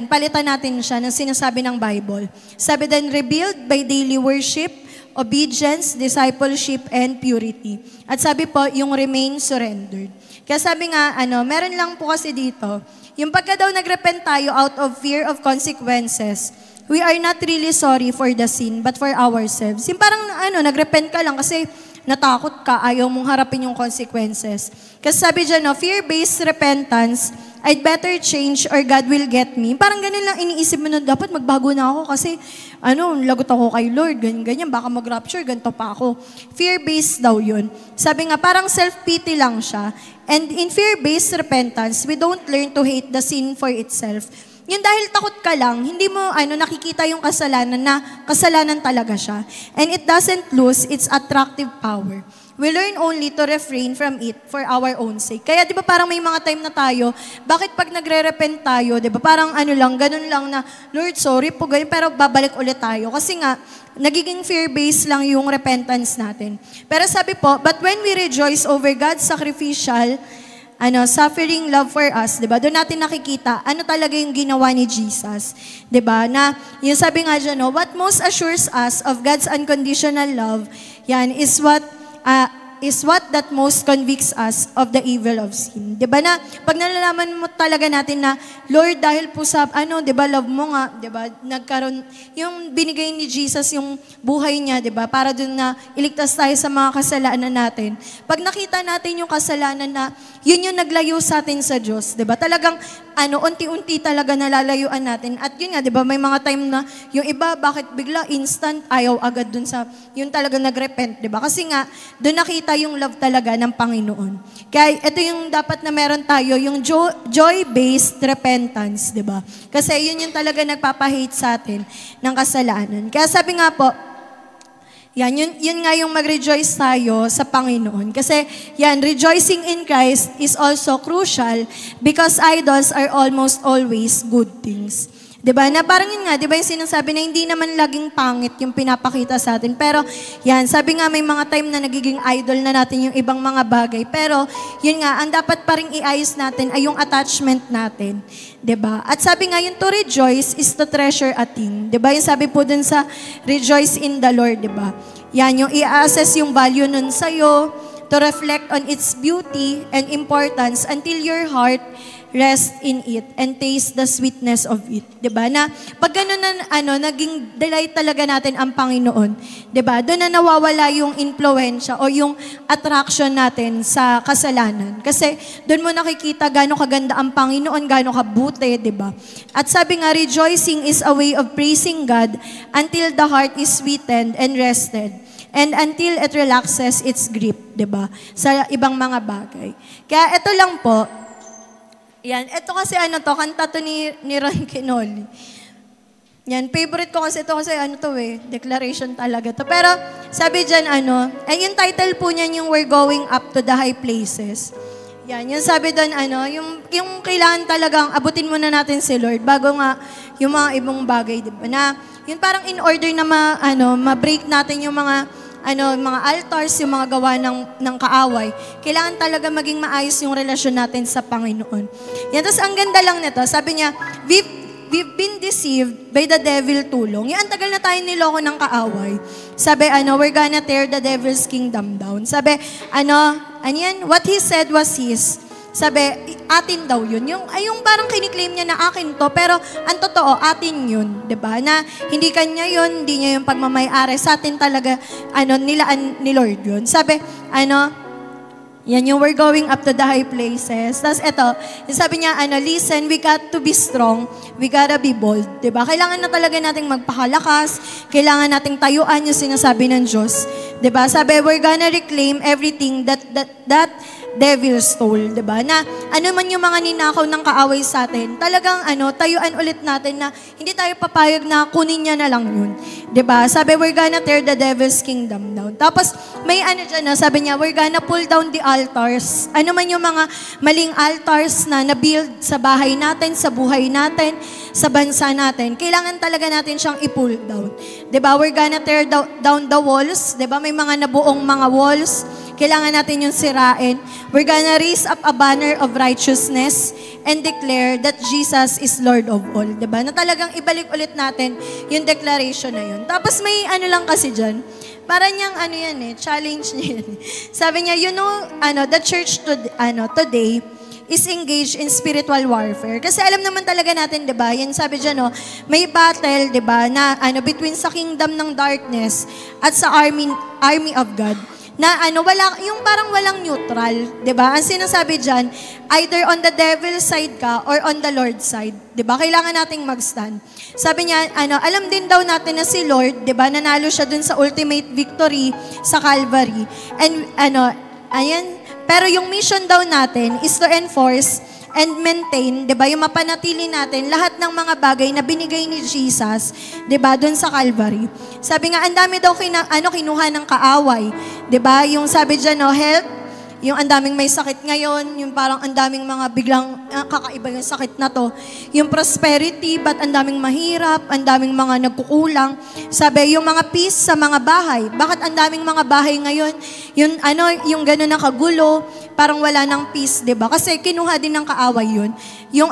Palitan natin siya ng sinasabi ng Bible. Sabi din, rebuild by daily worship, obedience, discipleship, and purity. At sabi po, yung remain surrendered. Kaya sabi nga, meron lang po kasi dito, yung pagka daw nagrepent tayo out of fear of consequences, we are not really sorry for the sin, but for ourselves. Yung parang, nagrepent ka lang kasi natakot ka, ayaw mong harapin yung consequences. Kasi sabi dyan, fear-based repentance, I'd better change or God will get me. Parang ganun lang iniisip mo na dapat magbago na ako kasi lagot ako kay Lord, ganyan, baka mag-rapture, ganito pa ako. Fear-based daw yun. Sabi nga, parang self-pity lang siya. And in fear-based repentance, we don't learn to hate the sin for itself. Yun dahil takot ka lang, hindi mo nakikita yung kasalanan na kasalanan talaga siya. And it doesn't lose its attractive power. We learn only to refrain from it for our own sake. Kaya di ba parang may mga time na tayo, bakit pag nagre-repent tayo, di ba parang ganun lang na, Lord, sorry po, ganyan, pero babalik ulit tayo. Kasi nga, nagiging fear-based lang yung repentance natin. Pero sabi po, but when we rejoice over God's sacrificial, suffering love for us, 'di ba? Doon natin nakikita ano talaga yung ginawa ni Jesus, 'di ba? Na yung sabi nga diyan, what most assures us of God's unconditional love, yan is what that most convicts us of the evil of sin. 'Di ba na pag nalalaman mo talaga natin na Lord, dahil po sa 'di ba love mo nga, 'di ba? Nagkaroon yung binigay ni Jesus yung buhay niya, 'di ba? Para doon na iligtas tayo sa mga kasalanan natin. Pag nakita natin yung kasalanan na yun yung naglayo sa atin sa Diyos, 'di ba? Talagang unti-unti talaga nalalayuan natin. At yun nga, 'di ba? May mga time na yung iba bakit bigla instant ayaw agad doon sa yung talagang nagrepent, 'di ba? Kasi nga doon nakita yung love talaga ng Panginoon. Kaya ito yung dapat na meron tayo, yung joy-based repentance, 'di ba? Kasi yun yung talaga nagpapahate sa atin ng kasalanan. Kaya sabi nga po, yun nga yung mag-rejoice tayo sa Panginoon. Kasi rejoicing in Christ is also crucial because idols are almost always good things. 'Di ba? Na parang yun nga, 'di ba yung sinasabi na hindi naman laging pangit yung pinapakita sa atin. Pero sabi nga may mga time na nagiging idol na natin yung ibang mga bagay. Pero yun nga, ang dapat pa ring iayos natin ay yung attachment natin. 'Di ba? At sabi nga yung to rejoice is to treasure a thing. 'Di ba? Yung sabi po dun sa rejoice in the Lord, 'di ba? Yan yung i-assess yung value nun sa'yo, to reflect on its beauty and importance until your heart rest in it and taste the sweetness of it. 'Di ba? Na pag ganun na naging delight talaga natin ang Panginoon, 'di ba? Doon na nawawala yung influensya o yung attraction natin sa kasalanan. Kasi doon mo nakikita gaano kaganda ang Panginoon, gaano kabuti, 'di ba? At sabi nga, rejoicing is a way of praising God until the heart is sweetened and rested. And until it relaxes its grip, 'di ba? Sa ibang mga bagay. Kaya ito lang po. Yan, ito kasi kanta to ni Ron Quinoli. Yan, favorite ko kasi ito kasi declaration talaga to. Pero sabi diyan yung title po niyan yung We're Going Up to the High Places. Yan, yung sabi doon yung kailangan talagang abutin muna natin si Lord bago nga yung mga ibang bagay, 'di ba? Na yun parang in order na ma-break natin yung mga altars, yung mga gawa ng kaaway, kailangan talaga maging maayos yung relasyon natin sa Panginoon. Yan, tapos ang ganda lang nito, sabi niya, we've been deceived by the devil too long. Yan, ang tagal na tayo niloko ng kaaway. Sabi, we're gonna tear the devil's kingdom down. Sabi, what he said was his. Sabi, atin daw yun. Yung parang kiniklaim niya na akin to, pero ang totoo, atin yun. 'Di ba? Na hindi kanya yun, hindi niya yung pagmamayari. Sa atin talaga, nilaan ni Lord yun. Sabi, yan yung we're going up to the high places. Tapos sabi niya, listen, we got to be strong, we gotta be bold. 'Di ba? Kailangan na talaga nating magpakalakas, kailangan nating tayuan yung sinasabi ng Diyos. 'Di ba? Sabi, we're gonna reclaim everything that devil stole, 'di ba? Na man yung mga ninakaw ng kaaway sa atin, talagang tayuan ulit natin na hindi tayo papayag na kunin niya na lang yun. 'Di ba? Sabi, we're gonna tear the devil's kingdom down. Tapos may diyan sabi niya, we're gonna pull down the altars. Man yung mga maling altars na na-build sa bahay natin, sa buhay natin, sa bansa natin, kailangan talaga natin siyang i-pull down. 'Di ba? We're gonna tear down the walls, 'di ba? May mga nabuong mga walls. Kailangan natin yung sirain. We're gonna raise up a banner of righteousness and declare that Jesus is Lord of all. Diba? Na talagang ibalik ulit natin yung declaration na yun. Tapos may lang kasi dyan. Para niyang challenge niya yan. Sabi niya, the church today is engaged in spiritual warfare. Kasi alam naman talaga natin, 'di ba? Yan sabi diyan, may battle, 'di ba, na between sa kingdom ng darkness at sa army of God. Na yung parang walang neutral, 'di ba? Ang sinasabi diyan, either on the devil's side ka or on the Lord's side, 'di ba? Kailangan nating mag-stand. Sabi niya, alam din daw natin na si Lord, 'di ba? Nanalo siya dun sa ultimate victory sa Calvary. And pero yung mission daw natin is to enforce and maintain, 'di ba? Yung mapanatili natin lahat ng mga bagay na binigay ni Jesus, 'di ba, doon sa Calvary. Sabi nga, ang dami daw kinuha ng kaaway, 'di ba? Yung sabi diyan, health, yung ang daming may sakit ngayon, yung parang ang daming mga biglang kakaiba yung sakit na to. Yung prosperity, ba't ang daming mahirap, ang daming mga nagkukulang. Sabi, yung mga peace sa mga bahay. Bakit ang daming mga bahay ngayon? Yung gano'n na kagulo, parang wala ng peace, 'di ba? Kasi kinuha din ng kaaway 'yun. Yung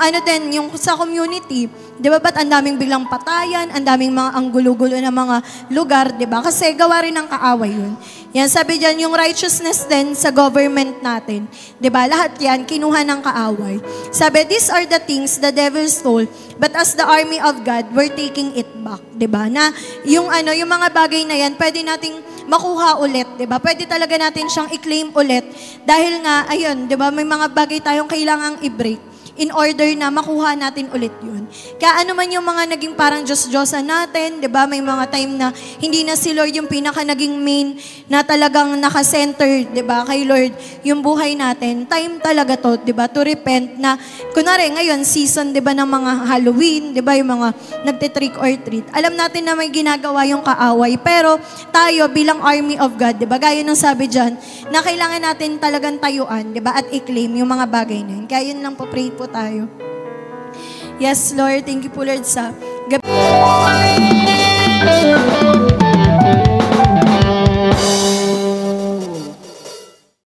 yung sa community, 'di ba, ba't ang daming biglang patayan, ang daming mga ang gulo-gulo na mga lugar, 'di ba? Kasi gawa rin ng kaaway 'yun. Yan, sabi diyan, yung righteousness din sa government natin, 'di ba? Lahat 'yan kinuha ng kaaway. Sabi, these are the things the devil stole, but as the army of God, we're taking it back, 'di ba? Na yung yung mga bagay na 'yan, pwede nating makuha ulit, 'di ba? Pwede talaga natin siyang i-claim ulit dahil nga ayun, 'di ba? May mga bagay tayong kailangang i-break in order na makuha natin ulit yun. Kaya man yung mga naging parang Diyos-Diyosan natin, 'di ba? May mga time na hindi na si Lord yung pinaka naging main na talagang naka-center, 'di ba? Kay Lord yung buhay natin. Time talaga to, 'di ba? To repent na kunwari ngayon season, 'di ba, ng mga Halloween, 'di ba? Yung mga nagte-trick or treat. Alam natin na may ginagawa yung kaaway, pero tayo bilang army of God, 'di ba? Gaya ng sabi diyan, na kailangan natin talagang tayuan, 'di ba? At i-claim yung mga bagay na yun. Kaya yun lang po, pray po tayo. Yes, Lord. Thank you po, Lord, sa gabi.